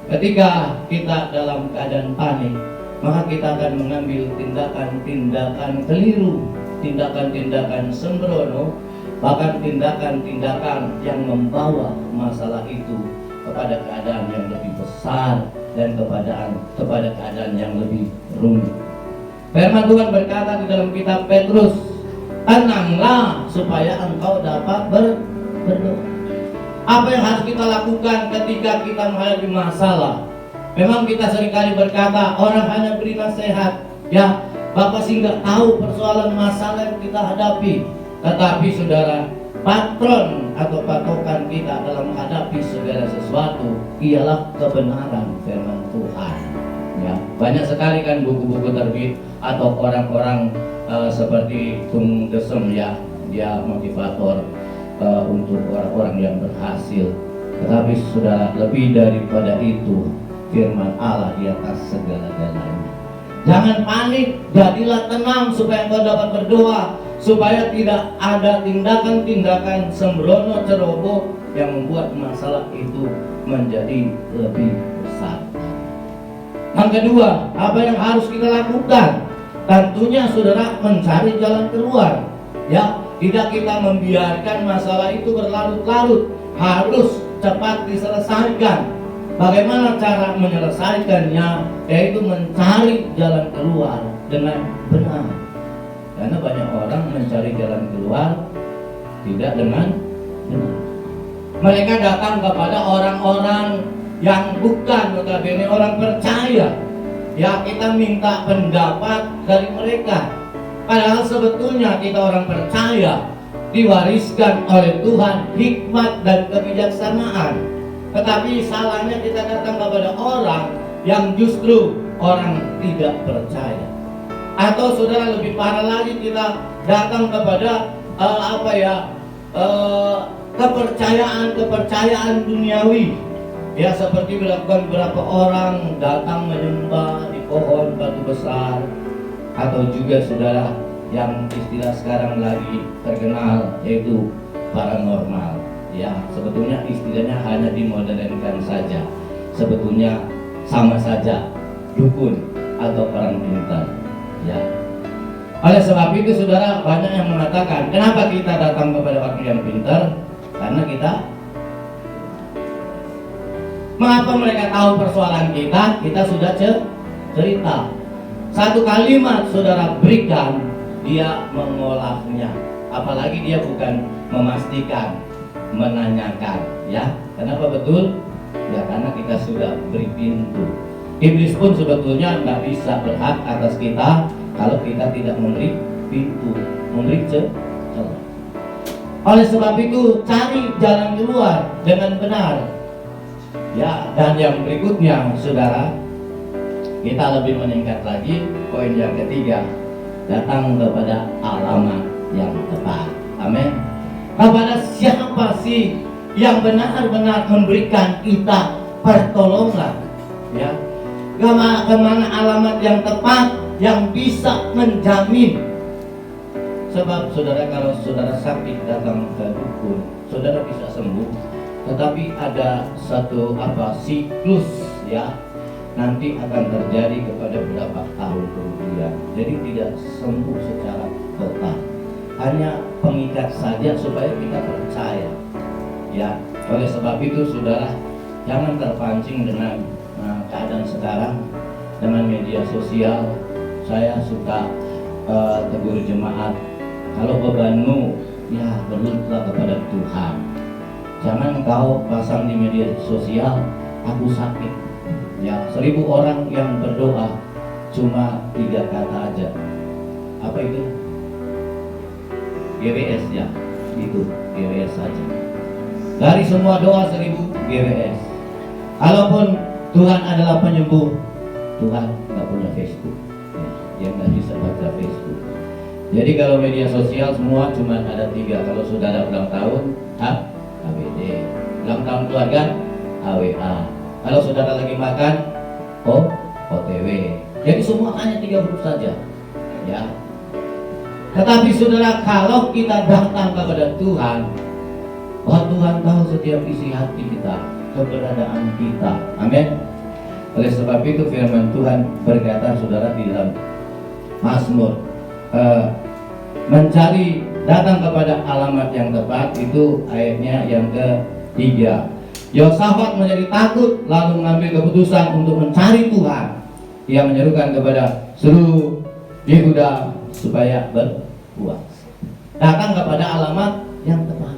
ketika kita dalam keadaan panik, maka kita akan mengambil tindakan-tindakan keliru, tindakan-tindakan sembrono, bahkan tindakan-tindakan yang membawa masalah itu kepada keadaan yang lebih besar dan kepada keadaan yang lebih rumit. Firman Tuhan berkata di dalam kitab Petrus, tenanglah supaya engkau dapat berdoa. Apa yang harus kita lakukan ketika kita menghadapi masalah? Memang kita seringkali berkata, orang hanya beri nasihat, ya Bapak sih nggak tahu persoalan masalah yang kita hadapi. Tetapi saudara, patron atau patokan kita dalam menghadapi segala sesuatu ialah kebenaran firman Tuhan. Ya, banyak sekali kan buku-buku terbit atau orang-orang seperti Tung Desem, ya, dia motivator untuk orang-orang yang berhasil. Tetapi saudara, lebih daripada itu, firman Allah di atas segala-galanya. Jangan panik, jadilah tenang supaya engkau dapat berdoa, supaya tidak ada tindakan-tindakan sembrono ceroboh yang membuat masalah itu menjadi lebih besar. Yang kedua, apa yang harus kita lakukan? Tentunya saudara, mencari jalan keluar. Ya, tidak kita membiarkan masalah itu berlarut-larut, harus cepat diselesaikan. Bagaimana cara menyelesaikannya? Yaitu mencari jalan keluar dengan benar. Karena banyak orang mencari jalan keluar tidak dengan benar. Mereka datang kepada orang-orang yang bukan notabene orang percaya. Ya, kita minta pendapat dari mereka. Padahal sebetulnya kita orang percaya, diwariskan oleh Tuhan hikmat dan kebijaksanaan. Tetapi salahnya kita datang kepada orang yang justru orang tidak percaya. Atau saudara, lebih parah lagi, kita datang kepada kepercayaan duniawi. Ya, seperti dilakukan beberapa orang datang menyembah di pohon batu besar, atau juga saudara yang istilah sekarang lagi terkenal yaitu paranormal. Ya, sebetulnya istilahnya hanya dimodernkan saja. Sebetulnya sama saja, dukun atau orang pintar. Ya. Oleh sebab itu saudara, banyak yang mengatakan, kenapa kita datang kepada orang yang pintar? Karena kita, mengapa mereka tahu persoalan kita sudah cerita. Satu kalimat saudara berikan, dia mengolahnya. apalagi dia bukan memastikan, menanyakan, ya. Kenapa betul? Ya karena kita sudah beri pintu. Iblis pun sebetulnya nggak bisa berhak atas kita kalau kita tidak memberi pintu, memberi celah. Oleh sebab itu cari jalan keluar dengan benar. Ya, dan yang berikutnya, saudara, kita lebih meningkat lagi. Poin yang ketiga, datang kepada alamat yang tepat. Amin. Kepada siapa sih yang benar-benar memberikan kita pertolongan? Ya, kemana alamat yang tepat yang bisa menjamin? Sebab saudara, kalau saudara sakit datang ke dukun, saudara bisa sembuh, tetapi ada satu siklus, ya, nanti akan terjadi kepada beberapa tahun kemudian. Jadi tidak sembuh secara total, hanya pengikat saja supaya kita percaya. Ya, oleh sebab itu saudara, jangan terpancing dengan keadaan sekarang, dengan media sosial. Saya suka tegur jemaat, kalau bebanmu, ya berlututlah kepada Tuhan. Jangan kau pasang di media sosial, aku sakit. Ya, 1000 orang yang berdoa cuma 3 kata aja. Apa itu? GWS, ya, itu GWS saja. Dari semua doa 1000 GWS. Kalaupun Tuhan adalah penyembuh, Tuhan nggak punya Facebook, ya, dia nggak bisa baca Facebook. Jadi kalau media sosial semua cuma ada 3. Kalau saudara ulang tahun, HBD. Ulang tahun keluarga, HWA. Kalau saudara lagi makan, OTW. Jadi semua hanya 3 huruf saja, ya. Tetapi saudara, kalau kita datang kepada Tuhan, Tuhan tahu setiap isi hati kita, keberadaan kita. Amin. Oleh sebab itu firman Tuhan berkata, saudara, di dalam Mazmur, mencari, datang kepada alamat yang tepat, itu ayatnya yang ke-3. Yosafat menjadi takut, lalu mengambil keputusan untuk mencari Tuhan. Ia menyerukan kepada seluruh Yehuda supaya berpuasa. Datang kepada alamat yang tepat.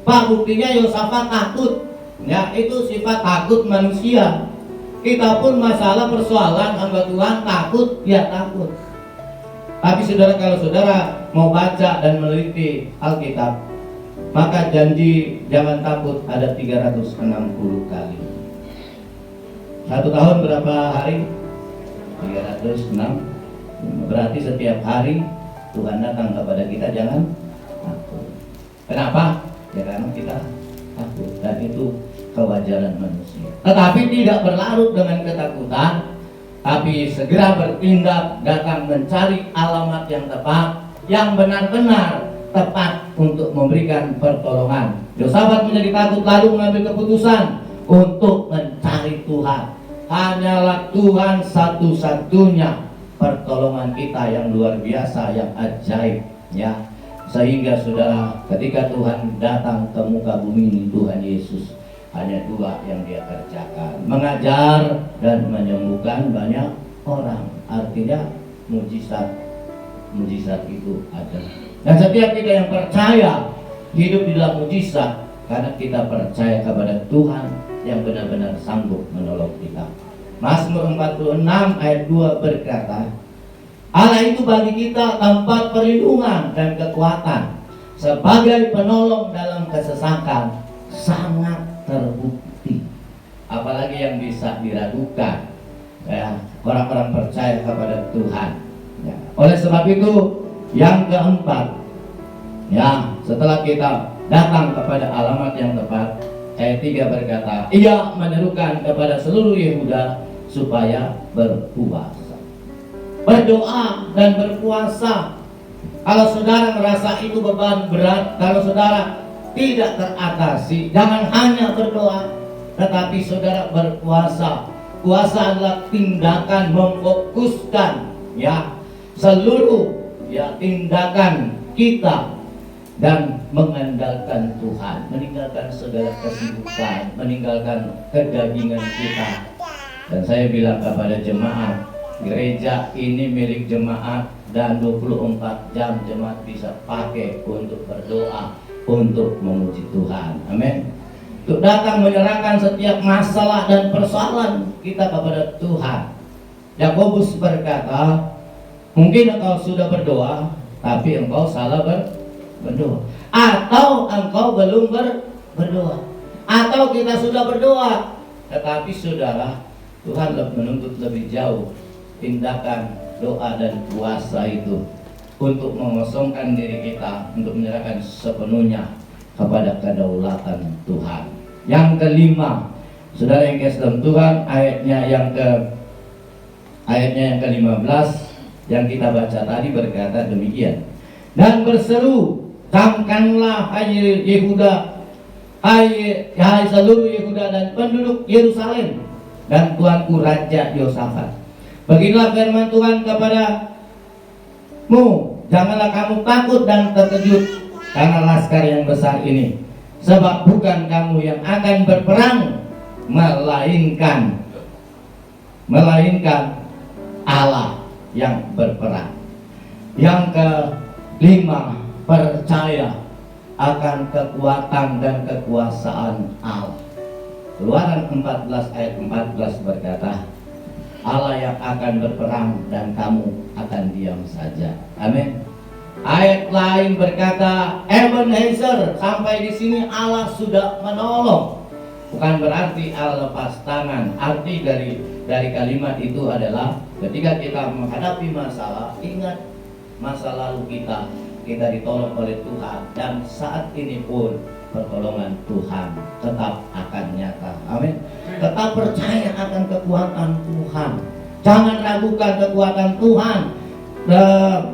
Pak, buktinya Yosafat takut. Ya, itu sifat takut manusia. Kita pun masalah persoalan hamba Tuhan takut, ya takut. Tapi saudara, kalau saudara mau baca dan meneliti Alkitab, maka janji jangan takut ada 360 kali. 1 tahun berapa hari? 306. Berarti setiap hari Tuhan datang kepada kita, jangan takut. Kenapa? Ya karena kita takut, dan itu kewajaran manusia. Tetapi tidak berlarut dengan ketakutan, tapi segera bertindak, datang mencari alamat yang tepat, yang benar-benar tepat untuk memberikan pertolongan. Yosafat menjadi takut, lalu mengambil keputusan untuk mencari Tuhan. Hanyalah Tuhan satu-satunya pertolongan kita yang luar biasa, yang ajaib, ya. Sehingga saudara, ketika Tuhan datang ke muka bumi ini, Tuhan Yesus, hanya 2 yang dia kerjakan, mengajar dan menyembuhkan banyak orang. Artinya mujizat itu ada. Dan setiap kita yang percaya hidup di dalam mujizat, karena kita percaya kepada Tuhan yang benar-benar sanggup menolong kita. Mazmur 46 ayat 2 berkata, Allah itu bagi kita tempat perlindungan dan kekuatan, sebagai penolong dalam kesesakan, sangat terbukti. Apalagi yang bisa diragukan, ya, orang-orang percaya kepada Tuhan, ya. Oleh sebab itu yang keempat, ya, setelah kita datang kepada alamat yang tepat, ayat 3 berkata, ia menyerukan kepada seluruh Yehuda supaya berpuasa, berdoa dan berpuasa. Kalau saudara merasa itu beban berat, kalau saudara tidak teratasi, jangan hanya berdoa, tetapi saudara berpuasa. Puasa adalah tindakan memfokuskan, ya, seluruh, ya, tindakan kita dan mengandalkan Tuhan, meninggalkan segala kesibukan, meninggalkan kedagingan kita. Dan saya bilang kepada jemaat, gereja ini milik jemaat dan 24 jam jemaat bisa pakai untuk berdoa, untuk memuji Tuhan. Amin. Untuk datang menyerahkan setiap masalah dan persoalan kita kepada Tuhan. Yakobus berkata, mungkin engkau sudah berdoa, tapi engkau salah berdoa. Atau engkau belum berdoa. Atau kita sudah berdoa, tetapi saudara, Tuhan menuntut lebih jauh tindakan doa dan puasa itu untuk mengosongkan diri kita, untuk menyerahkan sepenuhnya kepada kedaulatan Tuhan. Yang kelima, saudara yang kasih dalam Tuhan, ayatnya yang ke-15 yang kita baca tadi berkata demikian. Dan berseru, camkanlah hai Yehuda, hai seluruh Yehuda dan penduduk Yerusalem, dan tuanku Raja Yosafat. Beginilah firman Tuhan kepadamu, janganlah kamu takut dan terkejut karena laskar yang besar ini, sebab bukan kamu yang akan berperang, melainkan Allah yang berperang. Yang kelima, percaya akan kekuatan dan kekuasaan Allah. Keluaran 14 ayat 14 berkata, Allah yang akan berperang dan kamu akan diam saja. Amin. Ayat lain berkata, Ebenezer, sampai di sini Allah sudah menolong. Bukan berarti Allah lepas tangan. Arti dari kalimat itu adalah ketika kita menghadapi masalah, ingat masa lalu kita ditolong oleh Tuhan, dan saat ini pun pertolongan Tuhan tetap akan nyata. Amin. Tetap percaya akan kekuatan Tuhan. Jangan ragukan kekuatan Tuhan.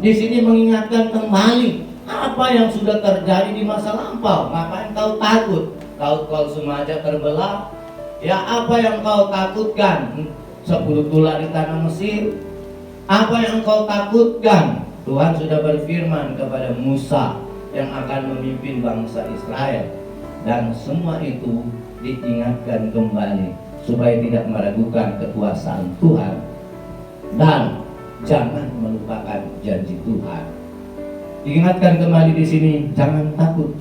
Di sini mengingatkan kembali apa yang sudah terjadi di masa lampau. Ngapain kau takut? Kau Sumaja terbelah. Ya, apa yang kau takutkan? 10 tulah di tanah Mesir. Apa yang kau takutkan? Tuhan sudah berfirman kepada Musa yang akan memimpin bangsa Israel, dan semua itu diingatkan kembali supaya tidak meragukan kekuasaan Tuhan dan jangan melupakan janji Tuhan. Diingatkan kembali di sini, jangan takut.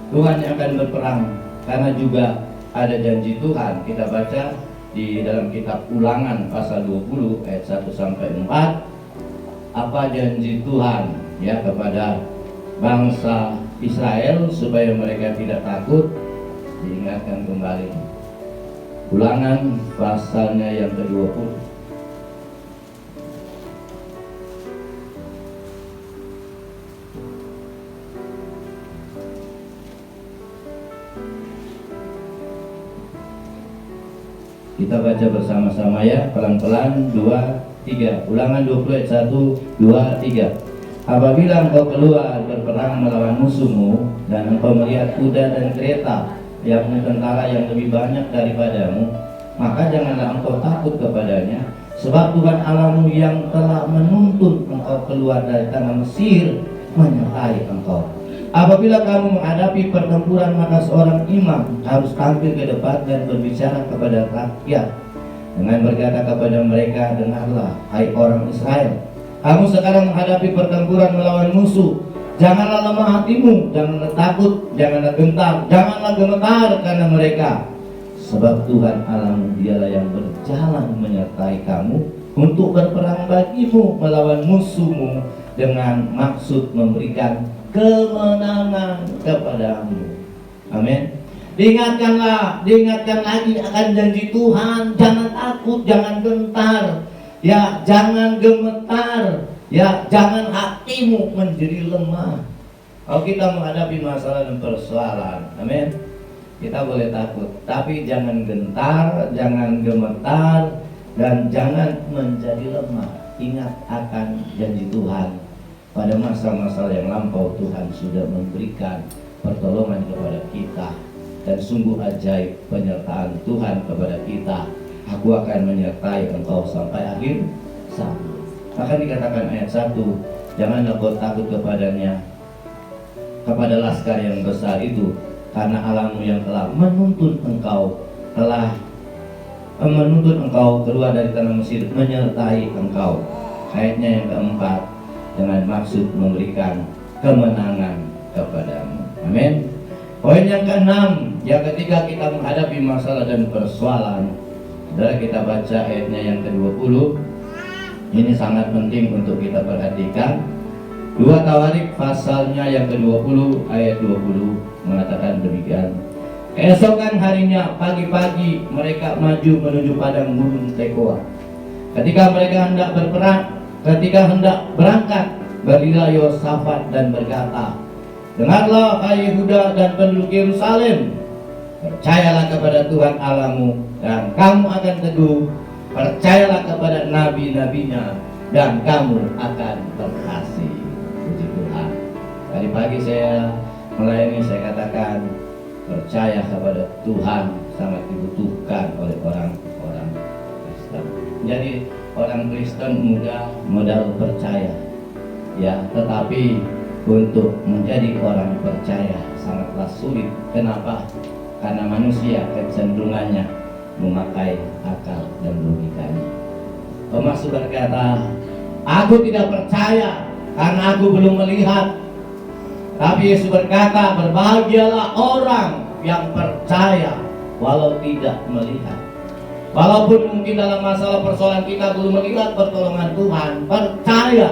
Tuhan yang akan berperang, karena juga ada janji Tuhan. Kita baca di dalam kitab Ulangan pasal 20 ayat 1 sampai 4. Apa janji Tuhan ya kepada bangsa Israel supaya mereka tidak takut? Diingatkan kembali. Ulangan pasalnya yang ke-20. Kita baca bersama-sama ya, pelan-pelan. 2, 3. Ulangan 20 ayat 1, 2, 3. Apabila engkau keluar berperang melawan musuhmu, dan engkau melihat kuda dan kereta yang tentara yang lebih banyak daripadamu, maka janganlah engkau takut kepadanya, sebab Tuhan Allahmu yang telah menuntun engkau keluar dari tanah Mesir menyertai engkau. Apabila kamu menghadapi pertempuran, maka seorang imam harus tampil ke depan dan berbicara kepada rakyat dengan berkata kepada mereka, dengarlah hai orang Israel, kamu sekarang menghadapi pertempuran melawan musuh. Janganlah lemah hatimu, janganlah takut, janganlah gentar, janganlah gemetar karena mereka, sebab Tuhan Allahmu dialah yang berjalan menyertai kamu untuk berperang bagimu melawan musuhmu dengan maksud memberikan kemenangan kepadamu. Amin. Diingatkan lagi akan janji Tuhan. Jangan takut, jangan gentar, ya jangan gemetar, ya jangan hatimu menjadi lemah. Kalau kita menghadapi masalah dan persoalan, amin, kita boleh takut, tapi jangan gentar, jangan gemetar, dan jangan menjadi lemah. Ingat akan janji Tuhan. Pada masa-masa yang lampau Tuhan sudah memberikan pertolongan kepada kita, dan sungguh ajaib penyertaan Tuhan kepada kita. Aku akan menyertai engkau sampai akhir zaman. Maka dikatakan ayat 1, janganlah kau takut kepadanya, kepada laskar yang besar itu, karena Allahmu yang telah menuntun engkau, telah menuntut engkau keluar dari tanah Mesir, menyertai engkau. Ayatnya yang keempat, dengan maksud memberikan kemenangan kepadamu. Amin. Poin yang keenam, ya ketika kita menghadapi masalah dan persoalan, saudara, kita baca ayatnya yang ke-20. Ini sangat penting untuk kita perhatikan. 2 Tawarik pasalnya yang ke-20 ayat 20 mengatakan demikian. Keesokan harinya pagi-pagi mereka maju menuju padang gurun Tekoa. Ketika mereka hendak berangkat, berdirilah Yosafat dan berkata, dengarlah hai Yehuda dan penduduk Yerusalem, percayalah kepada Tuhan Allahmu dan kamu akan teguh, percayalah kepada nabi-nabinya dan kamu akan berhasil. Puji Tuhan. Tadi pagi saya melayani, saya katakan percaya kepada Tuhan sangat dibutuhkan oleh orang-orang Kristen. Jadi orang Kristen modal percaya, ya, tetapi untuk menjadi orang percaya sangatlah sulit. Kenapa? Karena manusia kecenderungannya memakai akal dan logikanya. Thomas berkata, aku tidak percaya karena aku belum melihat. Tapi Yesus berkata, berbahagialah orang yang percaya walau tidak melihat. Walaupun mungkin dalam masalah persoalan kita belum melihat pertolongan Tuhan, percaya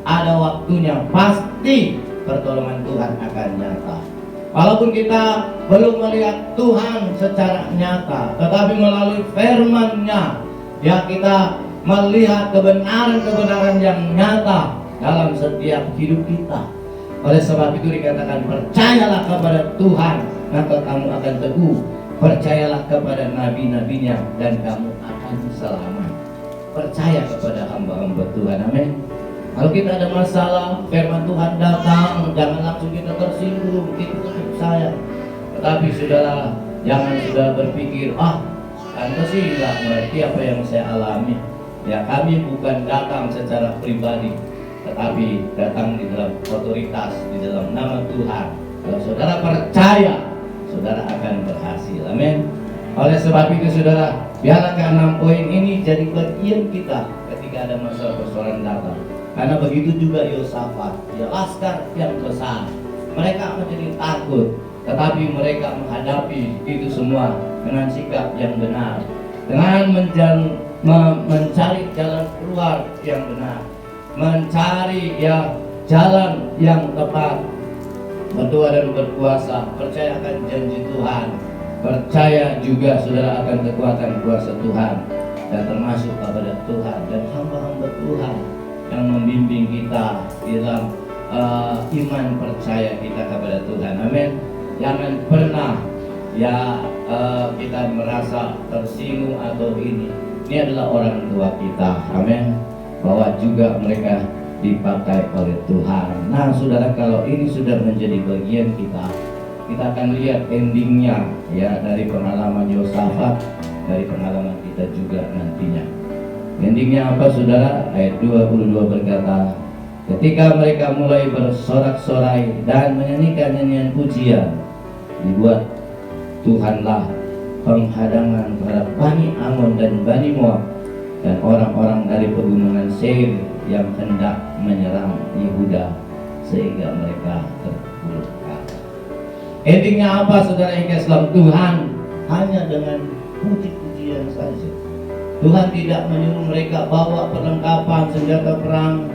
ada waktunya pasti pertolongan Tuhan akan nyata. Walaupun kita belum melihat Tuhan secara nyata, tetapi melalui firman-Nya, ya, kita melihat kebenaran-kebenaran yang nyata dalam setiap hidup kita. Oleh sebab itu dikatakan, percayalah kepada Tuhan maka kamu akan teguh, percayalah kepada nabi-nabinya dan kamu akan selamat. Percaya kepada hamba-hamba Tuhan. Amin. Kalau kita ada masalah, firman Tuhan datang, jangan langsung kita tersinggung, itu percaya. Tetapi saudara, jangan sudah berpikir, Anda sih nggak mengerti apa yang saya alami. Ya, kami bukan datang secara pribadi, tetapi datang di dalam otoritas, di dalam nama Tuhan. Kalau saudara percaya, saudara akan berhasil. Amin. Oleh sebab itu saudara, biarlah ke-6 poin ini jadi bagian kita ketika ada masalah persoalan datang. Karena begitu juga Yosafat, ya, laskar yang besar, mereka menjadi takut, tetapi mereka menghadapi itu semua dengan sikap yang benar, dengan mencari jalan keluar yang benar, mencari, ya, jalan yang tepat, berdoa dan berpuasa, percaya akan janji Tuhan, percaya juga saudara akan kekuatan kuasa Tuhan, dan termasuk kepada Tuhan dan hamba-hamba Tuhan yang membimbing kita di dalam iman percaya kita kepada Tuhan. Amin. Jangan pernah, ya, kita merasa tersinggung atau ini adalah orang tua kita. Amin. Bahwa juga mereka dipakai oleh Tuhan. Nah saudara, kalau ini sudah menjadi bagian kita akan lihat endingnya, ya, dari pengalaman Yosafat, dari pengalaman kita juga nantinya. Endingnya apa saudara? Ayat 22 berkata, ketika mereka mulai bersorak-sorai dan menyanyikan nyanyian pujian, dibuat Tuhanlah penghadangan terhadap Bani Amon dan Bani Moab dan orang-orang dari pegunungan Seir yang hendak menyerang Yehuda sehingga mereka terpuruk kata. Endingnya apa saudara yang Islam? Tuhan hanya dengan puji-pujian saja. Tuhan tidak menyuruh mereka bawa perlengkapan senjata perang,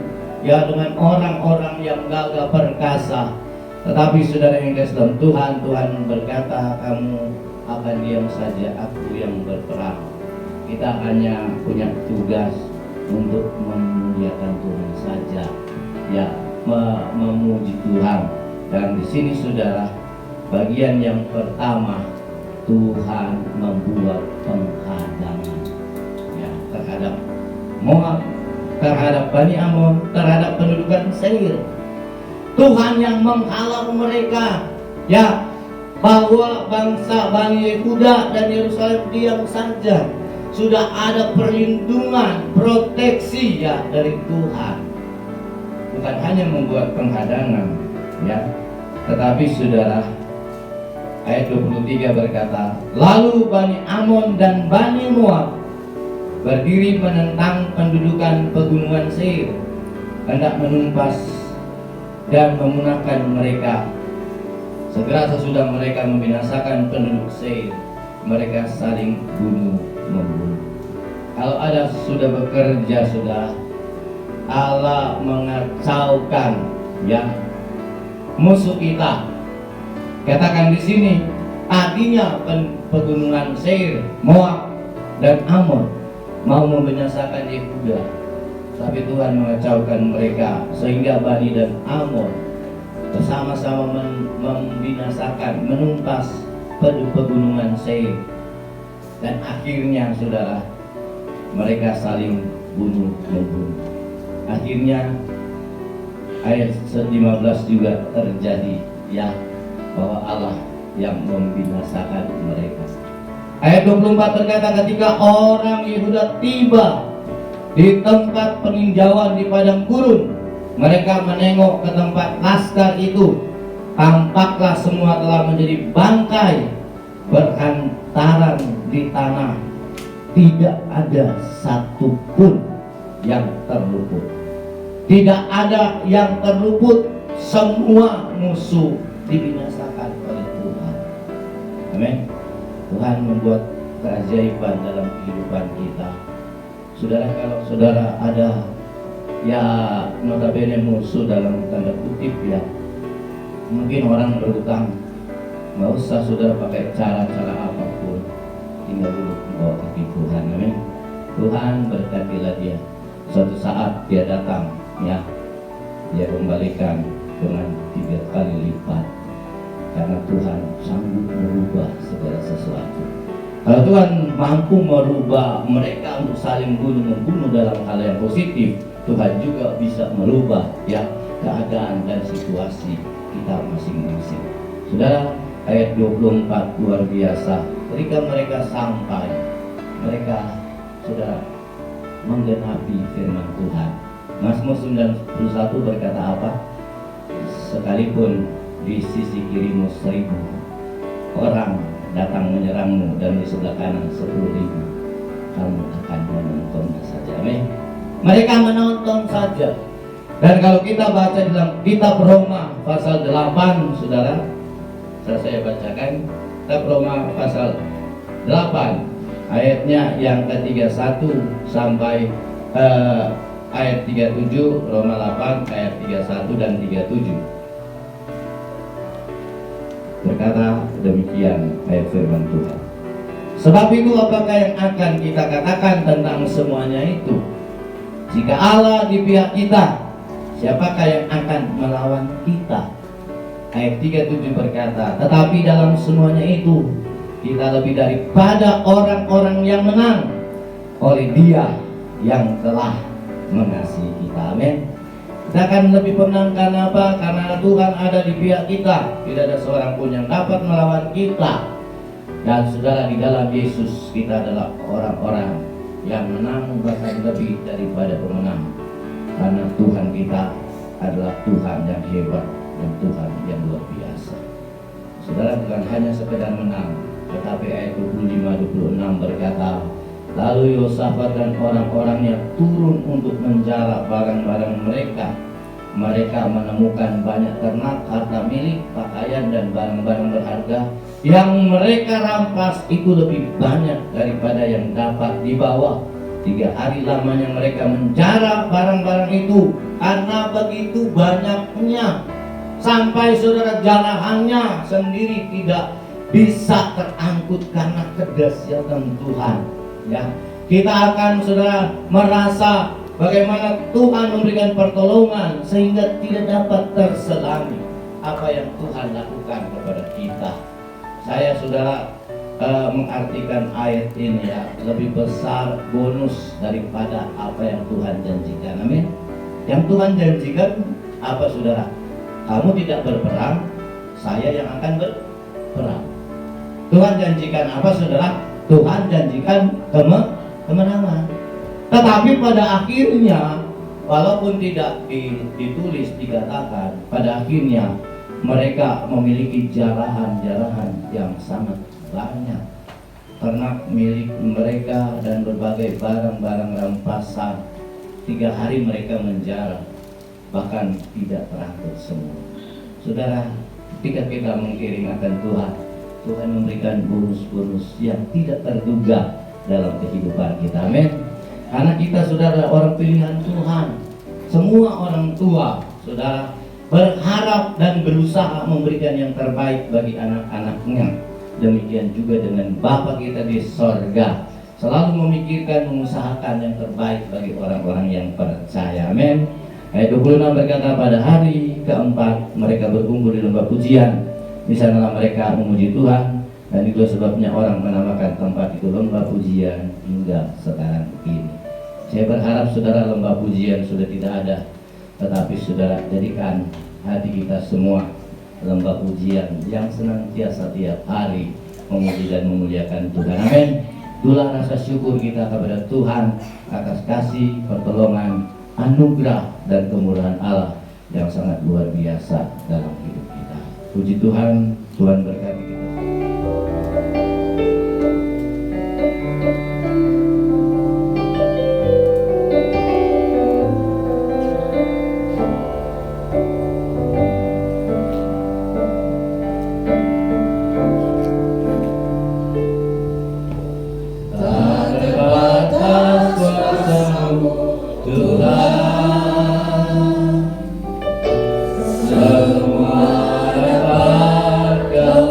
ya, dengan orang-orang yang gagah perkasa. Tetapi saudara yang Islam, Tuhan berkata, kamu akan diam saja, aku yang berperang. Kita hanya punya tugas untuk memuliakan Tuhan saja, ya, memuji Tuhan. Dan di sini saudara, bagian yang pertama, Tuhan membuat penghadangan, ya, terhadap Moab, terhadap Bani Amon, terhadap pendudukan Seir. Tuhan yang menghalau mereka, ya, bahwa bangsa Bani Yehuda dan Yerusalem diam saja. Sudah ada perlindungan, proteksi, ya, dari Tuhan. Bukan hanya membuat penghadangan, ya, tetapi saudara, ayat 23 berkata, lalu Bani Amon dan Bani Moab berdiri menentang pendudukan pegunungan Seir, hendak menumpas dan memunahkan mereka. Segera sesudah mereka membinasakan penduduk Seir, mereka saling bunuh-membunuh. Kalau ada sudah bekerja, sudah Allah mengacaukan ya musuh kita. Katakan di sini, tadinya pegunungan Seir, Moab dan Amon mau membinasakan Yehuda, tapi Tuhan mengacaukan mereka sehingga Bani dan Amon bersama-sama membinasakan, menumpas pegunungan Seir, dan akhirnya saudara mereka saling bunuh-membunuh. Akhirnya ayat 15 juga terjadi ya, bahwa Allah yang membinasakan mereka. Ayat 24 berkata, ketika orang Yehuda tiba di tempat peninjauan di padang gurun, mereka menengok ke tempat laskar itu, tampaklah semua telah menjadi bangkai berhantaran di tanah, tidak ada satupun yang terluput. Tidak ada yang terluput, semua musuh dibinasakan oleh Tuhan. Amin. Tuhan membuat keajaiban dalam kehidupan kita. Saudara, kalau saudara ada ya notabene musuh dalam tanda kutip ya, mungkin orang berutang, nggak usah saudara pakai cara-cara apapun, tinggal dulu bawa kaki Tuhan. Amin. Tuhan berkatilah dia. Suatu saat dia datang ya, dia kembalikan dengan 3 kali lipat, karena Tuhan sanggup merubah segala sesuatu. Kalau Tuhan mampu merubah mereka untuk saling bunuh-membunuh dalam hal yang positif, Tuhan juga bisa merubah ya keadaan dan situasi kita masing-masing. Saudara, ayat 24 luar biasa. Ketika mereka sampai, mereka saudara menggenapi firman Tuhan. Mazmur 91 berkata apa? Sekalipun di sisi kirimu 1000 orang datang menyerangmu dan di sebelah kanan 10.000, kamu akan menonton saja. Amin. Mereka menonton saja. Dan kalau kita baca dalam kitab Roma pasal 8, saudara, saya bacakan kitab Roma pasal 8 ayatnya yang ke-31 sampai ayat 37. Roma 8 ayat 31 dan 37 berkata demikian ayat firman Tuhan. Sebab itu apakah yang akan kita katakan tentang semuanya itu? Jika Allah di pihak kita, siapakah yang akan melawan kita? Ayat 37 berkata, tetapi dalam semuanya itu kita lebih daripada orang-orang yang menang oleh Dia yang telah mengasihi kita. Amin. Kita akan lebih menang karena apa? Karena Tuhan ada di pihak kita. Tidak ada seorang pun yang dapat melawan kita. Dan saudara, di dalam Yesus kita adalah orang-orang yang menang, bahkan lebih daripada pemenang. Karena Tuhan kita adalah Tuhan yang hebat dan Tuhan yang luar biasa. Saudara, bukan hanya sekedar menang, tetapi ayat 25-26 berkata, lalu Yosafat dan orang-orangnya turun untuk menjara barang-barang mereka. Mereka menemukan banyak ternak, harta milik, pakaian, dan barang-barang berharga yang mereka rampas itu lebih banyak daripada yang dapat dibawa. 3 hari lamanya mereka menjara barang-barang itu karena begitu banyaknya, sampai saudara jarahannya sendiri tidak bisa terangkut karena kedahsyatan Tuhan. Ya, kita akan saudara merasa bagaimana Tuhan memberikan pertolongan sehingga tidak dapat terselami apa yang Tuhan lakukan kepada kita. Saya saudara mengartikan ayat ini ya, lebih besar bonus daripada apa yang Tuhan janjikan. Amin. Yang Tuhan janjikan apa saudara? Kamu tidak berperang, saya yang akan berperang. Tuhan janjikan apa saudara? Tuhan janjikan kemenangan. Tetapi pada akhirnya, walaupun tidak ditulis, dikatakan, pada akhirnya mereka memiliki jarahan-jarahan yang sangat banyak, ternak milik mereka dan berbagai barang-barang rampasan. 3 hari mereka menjara, bahkan tidak terangkut semua. Saudara, ketika kita mengiring akan Tuhan, Tuhan memberikan bonus-bonus yang tidak terduga dalam kehidupan kita. Amin. Karena kita, saudara, orang pilihan Tuhan. Semua orang tua, saudara, berharap dan berusaha memberikan yang terbaik bagi anak-anaknya. Demikian juga dengan Bapa kita di sorga, selalu memikirkan, mengusahakan yang terbaik bagi orang-orang yang percaya. Amin. Ayat 26 berkata, pada hari keempat mereka berkumpul di lembah pujian. Di sanalah mereka memuji Tuhan, dan itu sebabnya orang menamakan tempat itu lembah pujian hingga sekarang ini. Saya berharap saudara, lembah pujian sudah tidak ada, tetapi saudara, jadikan hati kita semua lembah pujian yang senantiasa tiap hari memuji dan memuliakan Tuhan. Amin. Itulah rasa syukur kita kepada Tuhan atas kasih, pertolongan, anugerah dan kemurahan Allah yang sangat luar biasa dalam hidup kita. Puji Tuhan, Tuhan berkati kita. Semua dapat kau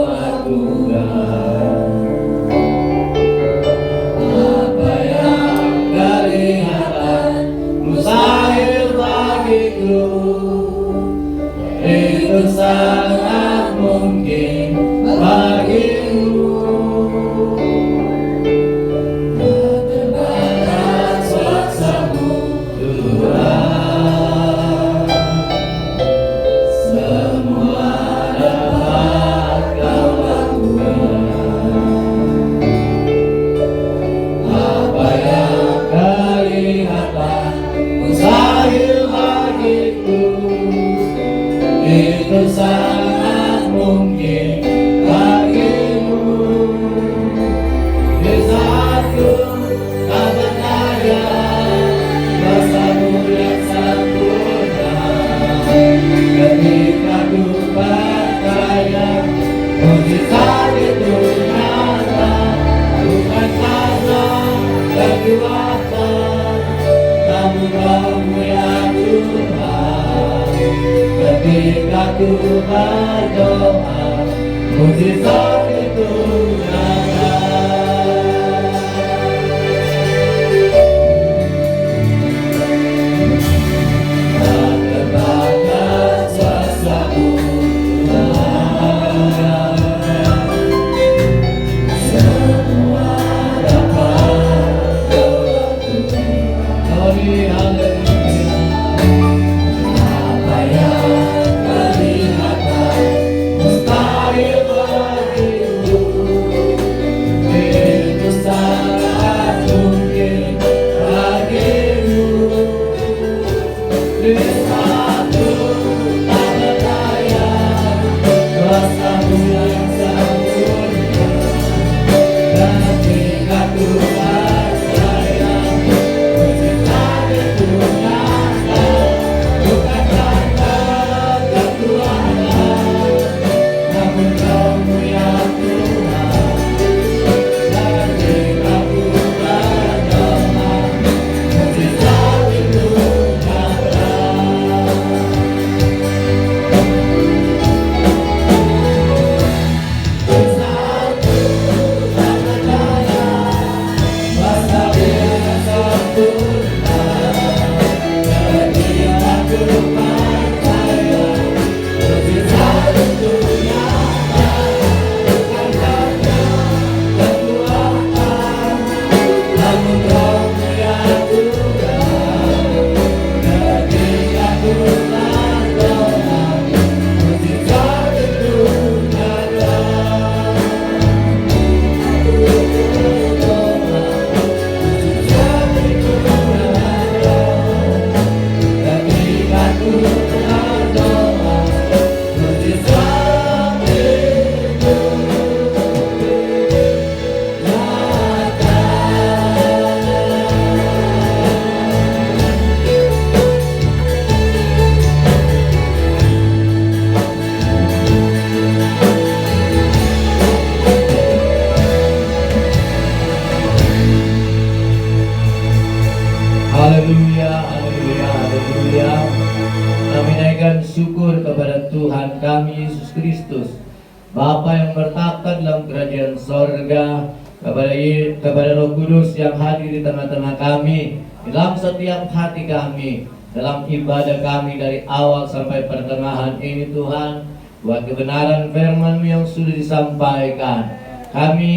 Kristus. Bapa yang bertahta dalam kerajaan sorga, kepada Roh Kudus yang hadir di tengah-tengah kami, dalam setiap hati kami, dalam ibadah kami dari awal sampai pertengahan ini Tuhan, buat kebenaran firman-Mu yang sudah disampaikan. Kami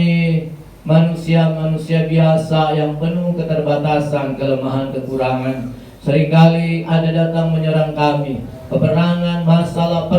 manusia-manusia biasa yang penuh keterbatasan, kelemahan, kekurangan, seringkali ada datang menyerang kami, peperangan, masalah,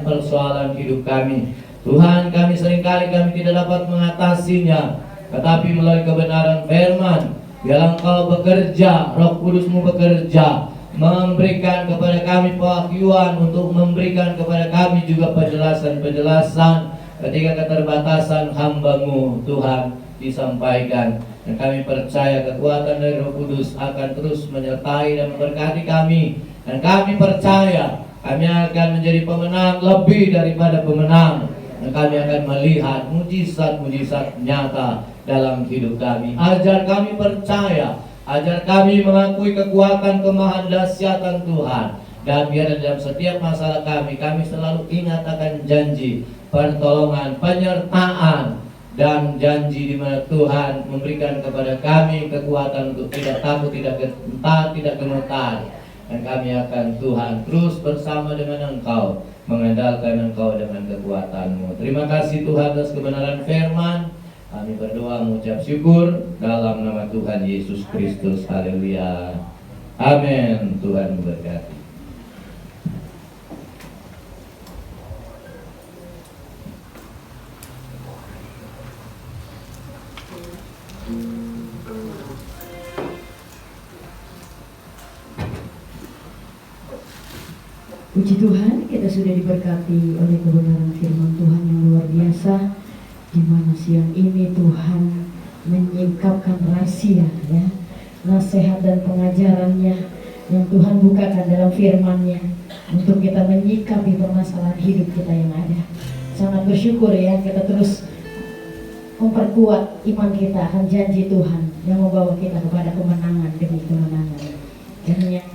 persoalan hidup kami. Tuhan, kami seringkali tidak dapat mengatasinya, tetapi melalui kebenaran firman, biarlah Engkau bekerja, Roh Kudus-Mu bekerja, memberikan kepada kami pewahyuan, untuk memberikan kepada kami juga penjelasan-penjelasan ketika keterbatasan hamba-Mu Tuhan disampaikan. Dan kami percaya kekuatan dari Roh Kudus akan terus menyertai dan memberkati kami. Dan kami percaya kami akan menjadi pemenang lebih daripada pemenang. Dan kami akan melihat mujizat-mujizat nyata dalam hidup kami. Ajar kami percaya, ajar kami mengakui kekuatan kemahandahsyatan Tuhan. Dan biar dalam setiap masalah kami selalu ingat akan janji, pertolongan, penyertaan, dan janji di mana Tuhan memberikan kepada kami kekuatan untuk tidak takut, tidak gentar, tidak gemetar. Dan kami akan Tuhan terus bersama dengan Engkau, mengandalkan Engkau dengan kekuatan-Mu. Terima kasih Tuhan atas kebenaran firman. Kami berdoa mengucap syukur dalam nama Tuhan Yesus Kristus. Haleluya. Amin. Tuhan memberkati. Puji Tuhan, kita sudah diberkati oleh kebenaran firman Tuhan yang luar biasa, di mana siang ini Tuhan menyingkapkan rahasia, ya, nasihat dan pengajarannya yang Tuhan bukakan dalam firman-Nya untuk kita menyikapi permasalahan hidup kita yang ada. Sangat bersyukur ya, kita terus memperkuat iman kita akan janji Tuhan yang membawa kita kepada kemenangan demi kemenangan. Dan yang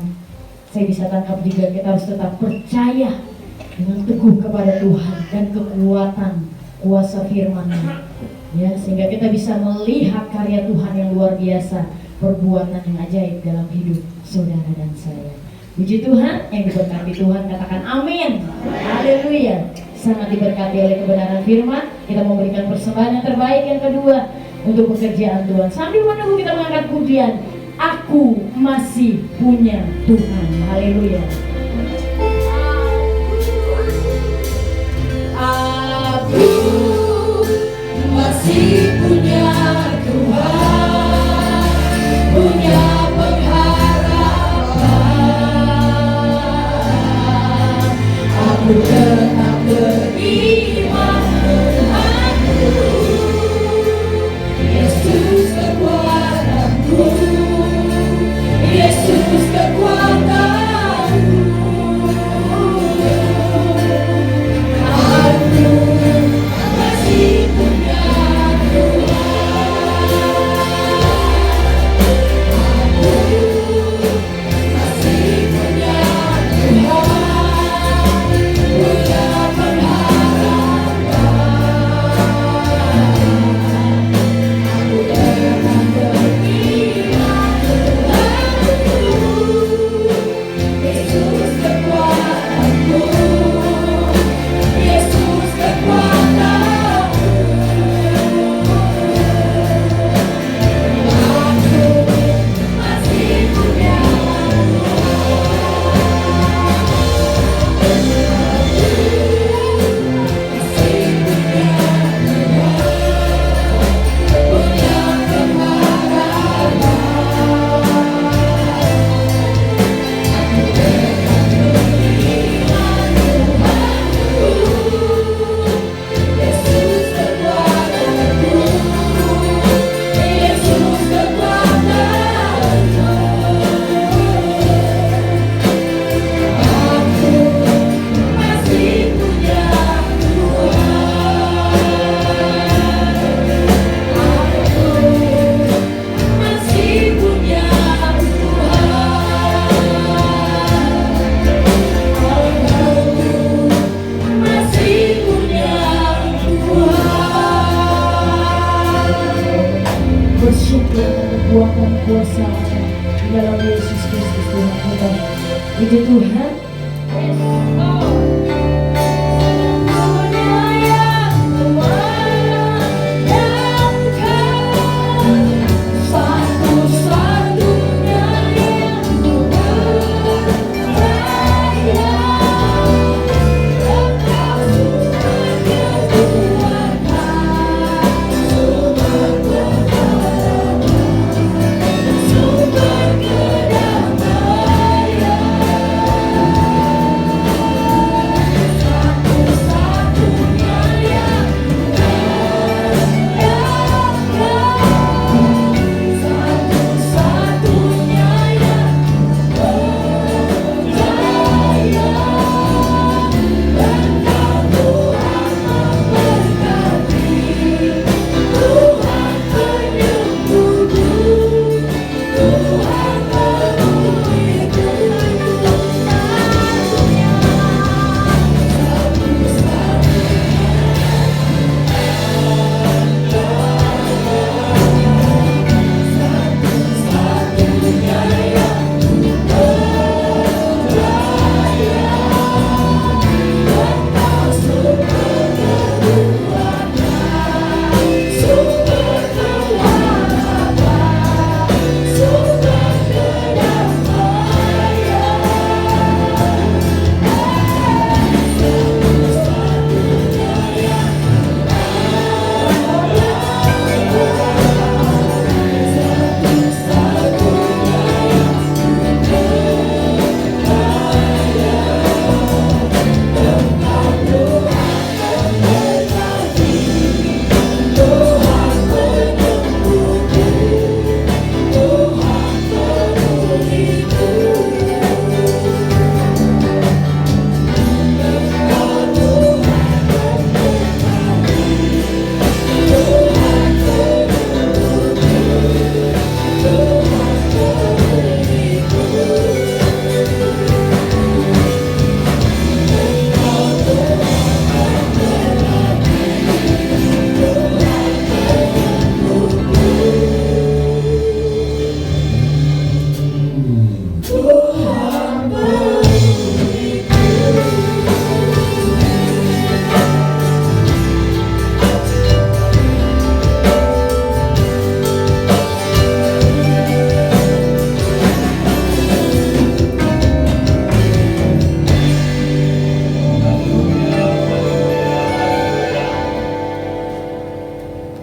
saya bisa tangkap juga, kita harus tetap percaya dengan teguh kepada Tuhan dan kekuatan kuasa firman-Nya, ya, sehingga kita bisa melihat karya Tuhan yang luar biasa, perbuatan yang ajaib dalam hidup saudara dan saya. Puji Tuhan, yang diberkati Tuhan katakan amin. Haleluya. Sangat diberkati oleh kebenaran firman. Kita memberikan persembahan yang terbaik yang kedua untuk pekerjaan Tuhan. Sambil menunggu kita mengangkat pujian, aku masih punya Tuhan. Haleluya. Aku masih punya Tuhan, punya pengharapan. Aku tetap beriman Tuhanku, Yesus kekuatanku, Yesus kekuatanku. kuasa Allah. Di dalam Yesus Kristus Tuhan kita. Puji Tuhan.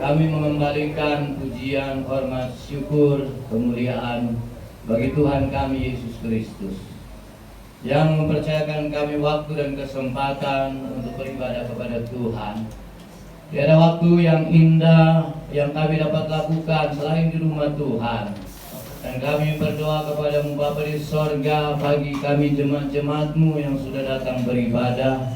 Kami mengembalikan pujian, hormat, syukur, kemuliaan bagi Tuhan kami Yesus Kristus yang mempercayakan kami waktu dan kesempatan untuk beribadah kepada Tuhan. Tiada waktu yang indah yang kami dapat lakukan selain di rumah Tuhan. Dan kami berdoa kepada-Mu Bapa di sorga, bagi kami jemaat-jemaat-Mu yang sudah datang beribadah,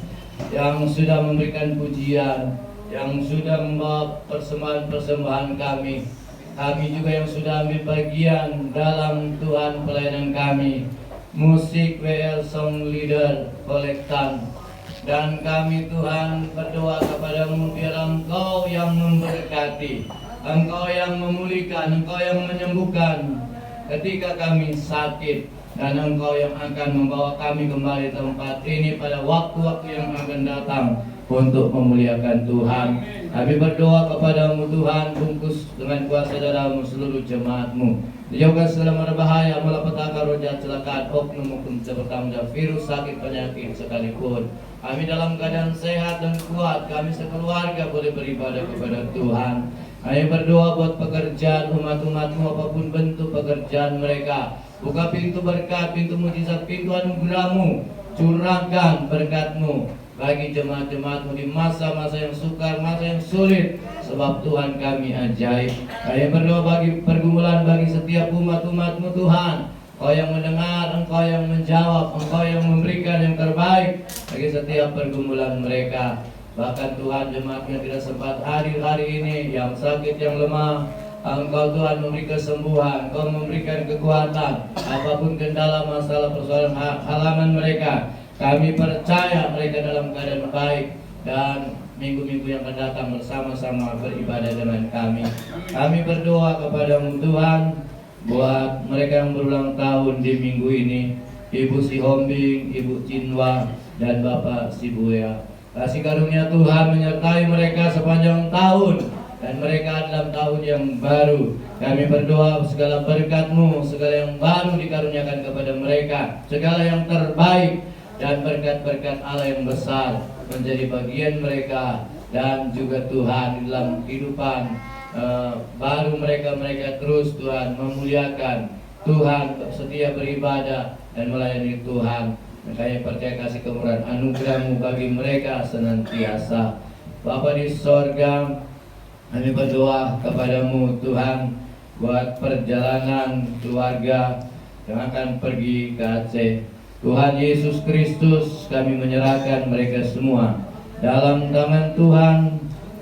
yang sudah memberikan pujian, yang sudah membawa persembahan-persembahan kami. Kami juga yang sudah ambil bagian dalam Tuhan pelayanan kami, musik, WL, song leader, kolektan. Dan kami Tuhan berdoa kepada-Mu, biar Engkau yang memberkati, Engkau yang memulihkan, Engkau yang menyembuhkan ketika kami sakit, dan Engkau yang akan membawa kami kembali tempat ini pada waktu-waktu yang akan datang untuk memuliakan Tuhan. Kami berdoa kepada-Mu Tuhan, bungkus dengan kuasa darah-Mu seluruh jemaat-Mu. Dijauhkan segala mara bahaya, malapetaka, roh jahat, celakaan, oknum hukum bertanggung jawab, virus, sakit, penyakit sekalipun. Kami dalam keadaan sehat dan kuat, kami sekeluarga boleh beribadah kepada Tuhan. Kami berdoa buat pekerjaan umat-umat-Mu, apapun bentuk pekerjaan mereka. Buka pintu berkat, pintu mujizat, pintu anugerah-Mu. Curahkan berkat-Mu bagi jemaat-jemaat-Mu di masa-masa yang sukar, masa yang sulit, sebab Tuhan kami ajaib. Kami berdoa bagi pergumulan, bagi setiap umat-umat-Mu Tuhan. Engkau yang mendengar, Engkau yang menjawab, Engkau yang memberikan yang terbaik bagi setiap pergumulan mereka. Bahkan Tuhan, jemaat yang tidak sempat hadir hari ini, yang sakit, yang lemah, Engkau Tuhan memberi kesembuhan, Engkau memberikan kekuatan. Apapun kendala, masalah, persoalan, halangan mereka, kami percaya mereka dalam keadaan baik, dan minggu-minggu yang akan datang bersama-sama beribadah dengan kami. Kami berdoa kepada-Mu Tuhan, buat mereka yang berulang tahun di minggu ini, Ibu Si Hombing, Ibu Cinwa, dan Bapak Si Buya. Kasih karunia Tuhan menyertai mereka sepanjang tahun, dan mereka dalam tahun yang baru. Kami berdoa segala berkat-Mu, segala yang baru dikaruniakan kepada mereka, segala yang terbaik, dan berkat-berkat Allah yang besar menjadi bagian mereka, dan juga Tuhan di dalam kehidupan baru mereka terus Tuhan memuliakan Tuhan, setia beribadah dan melayani Tuhan. Kami percaya kasih kemurahan anugerah-Mu bagi mereka senantiasa. Bapa di sorga, kami berdoa kepada-Mu Tuhan buat perjalanan keluarga yang akan pergi ke Aceh. Tuhan Yesus Kristus, kami menyerahkan mereka semua dalam tangan Tuhan.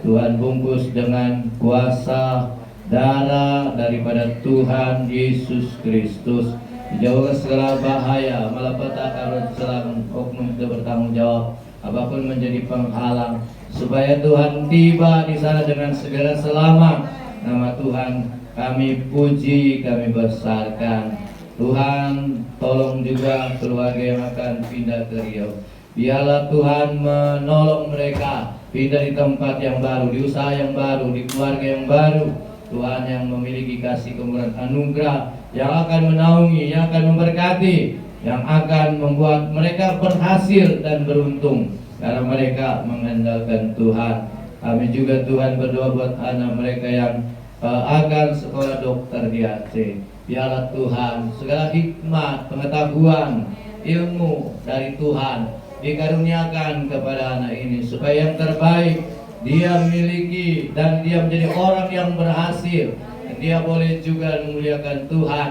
Tuhan bungkus dengan kuasa darah daripada Tuhan Yesus Kristus. Dijauhkan segala bahaya, malapetaka, selang oknum tidak bertanggung jawab, apapun menjadi penghalang, supaya Tuhan tiba di sana dengan segera selamat. Nama Tuhan kami puji, kami besarkan. Tuhan tolong juga keluarga yang akan pindah ke Riau. Biarlah Tuhan menolong mereka pindah di tempat yang baru, di usaha yang baru, di keluarga yang baru. Tuhan yang memiliki kasih kemurahan anugerah yang akan menaungi, yang akan memberkati, yang akan membuat mereka berhasil dan beruntung karena mereka mengandalkan Tuhan. Kami juga Tuhan berdoa buat anak mereka yang akan sekolah dokter di Aceh. Biarlah Tuhan segala hikmat, pengetahuan, ilmu dari Tuhan dikaruniakan kepada anak ini, supaya yang terbaik dia miliki dan dia menjadi orang yang berhasil. Dia boleh juga memuliakan Tuhan.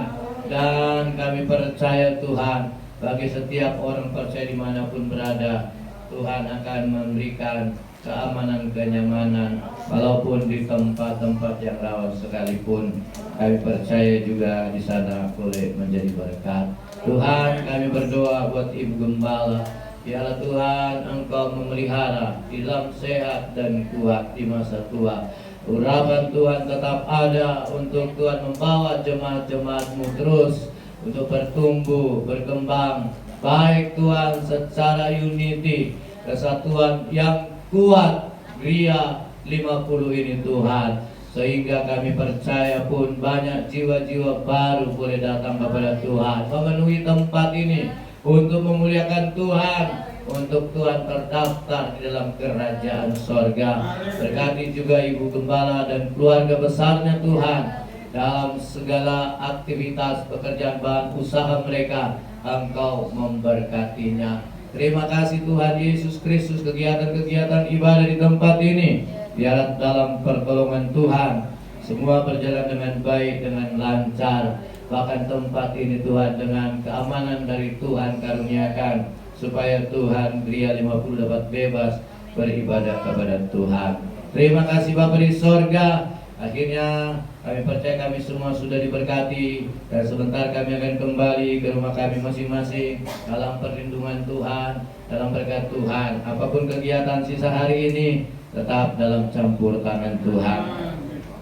Dan kami percaya Tuhan, bagi setiap orang percaya dimanapun berada, Tuhan akan memberikan keamanan, kenyamanan, walaupun di tempat-tempat yang rawan sekalipun. Kami percaya juga di sana boleh menjadi berkat. Tuhan, kami berdoa buat Ibu Gembala. Biarlah Tuhan Engkau memelihara dalam sehat dan kuat di masa tua. Urapan Tuhan tetap ada untuk Tuhan membawa jemaat-jemaat-Mu terus untuk bertumbuh, berkembang. Baik Tuhan secara unity, kesatuan yang kuat, Gria 50 ini Tuhan. Sehingga kami percaya pun banyak jiwa-jiwa baru boleh datang kepada Tuhan, memenuhi tempat ini untuk memuliakan Tuhan, untuk Tuhan terdaftar di dalam kerajaan sorga. Berkati juga Ibu Gembala dan keluarga besarnya Tuhan dalam segala aktivitas pekerjaan bahan usaha mereka. Engkau memberkatinya. Terima kasih Tuhan Yesus Kristus, kegiatan-kegiatan ibadah di tempat ini biarlah dalam pertolongan Tuhan semua berjalan dengan baik, dengan lancar. Bahkan tempat ini Tuhan dengan keamanan dari Tuhan karuniakan, supaya Tuhan Gria 50 dapat bebas beribadah kepada Tuhan. Terima kasih Bapa di sorga. Akhirnya kami percaya kami semua sudah diberkati, dan sebentar kami akan kembali ke rumah kami masing-masing dalam perlindungan Tuhan, dalam berkat Tuhan. Apapun kegiatan sisa hari ini tetap dalam campur tangan Tuhan.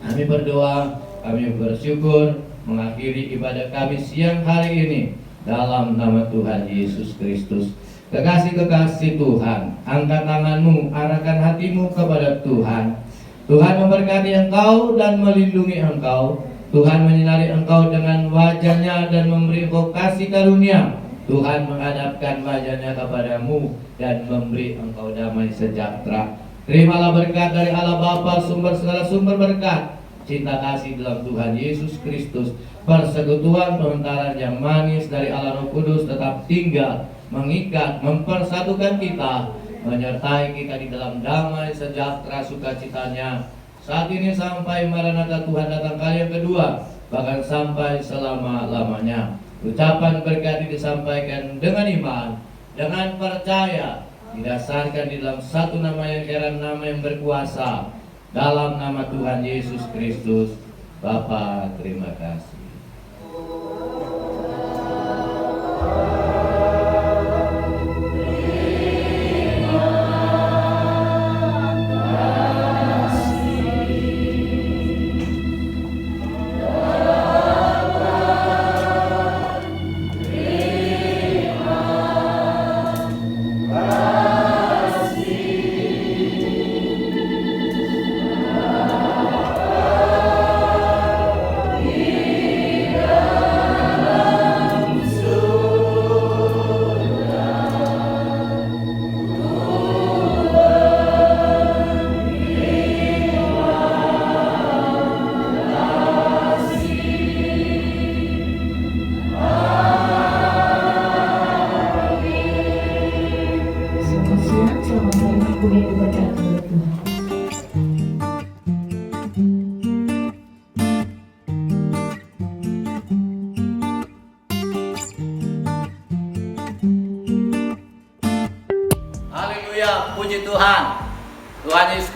Kami berdoa, kami bersyukur mengakhiri ibadah kami siang hari ini dalam nama Tuhan Yesus Kristus. Kekasih-kekasih Tuhan, angkat tanganmu, arahkan hatimu kepada Tuhan. Tuhan memberkati engkau dan melindungi engkau. Tuhan menyinari engkau dengan wajah-Nya dan memberi engkau kasih karunia. Tuhan menghadapkan wajah-Nya kepadamu dan memberi engkau damai sejahtera. Terimalah berkat dari Allah Bapa, sumber segala sumber berkat, cinta kasih dalam Tuhan Yesus Kristus, persekutuan pementaran yang manis dari Allah Roh Kudus tetap tinggal, mengikat, mempersatukan kita, menyertai kita di dalam damai sejahtera sukacitanya saat ini sampai Maranatha Tuhan datang kali yang kedua, bahkan sampai selama-lamanya. Ucapan berkat disampaikan dengan iman, dengan percaya, didasarkan di dalam satu nama yang heran, nama yang berkuasa, dalam nama Tuhan Yesus Kristus. Bapa, terima kasih.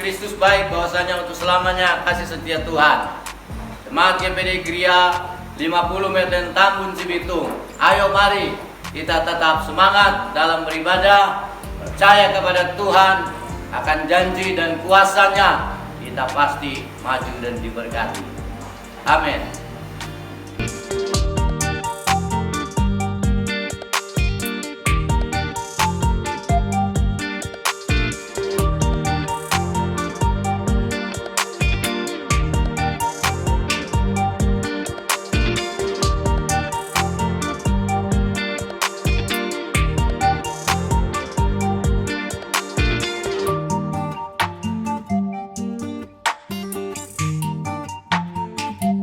Kristus baik, bahwasanya untuk selamanya kasih setia Tuhan. Jemaat GPD Gria 50 Medan Tambun Cibitung, ayo mari kita tetap semangat dalam beribadah, percaya kepada Tuhan, akan janji dan kuasanya kita pasti maju dan diberkati. Amin.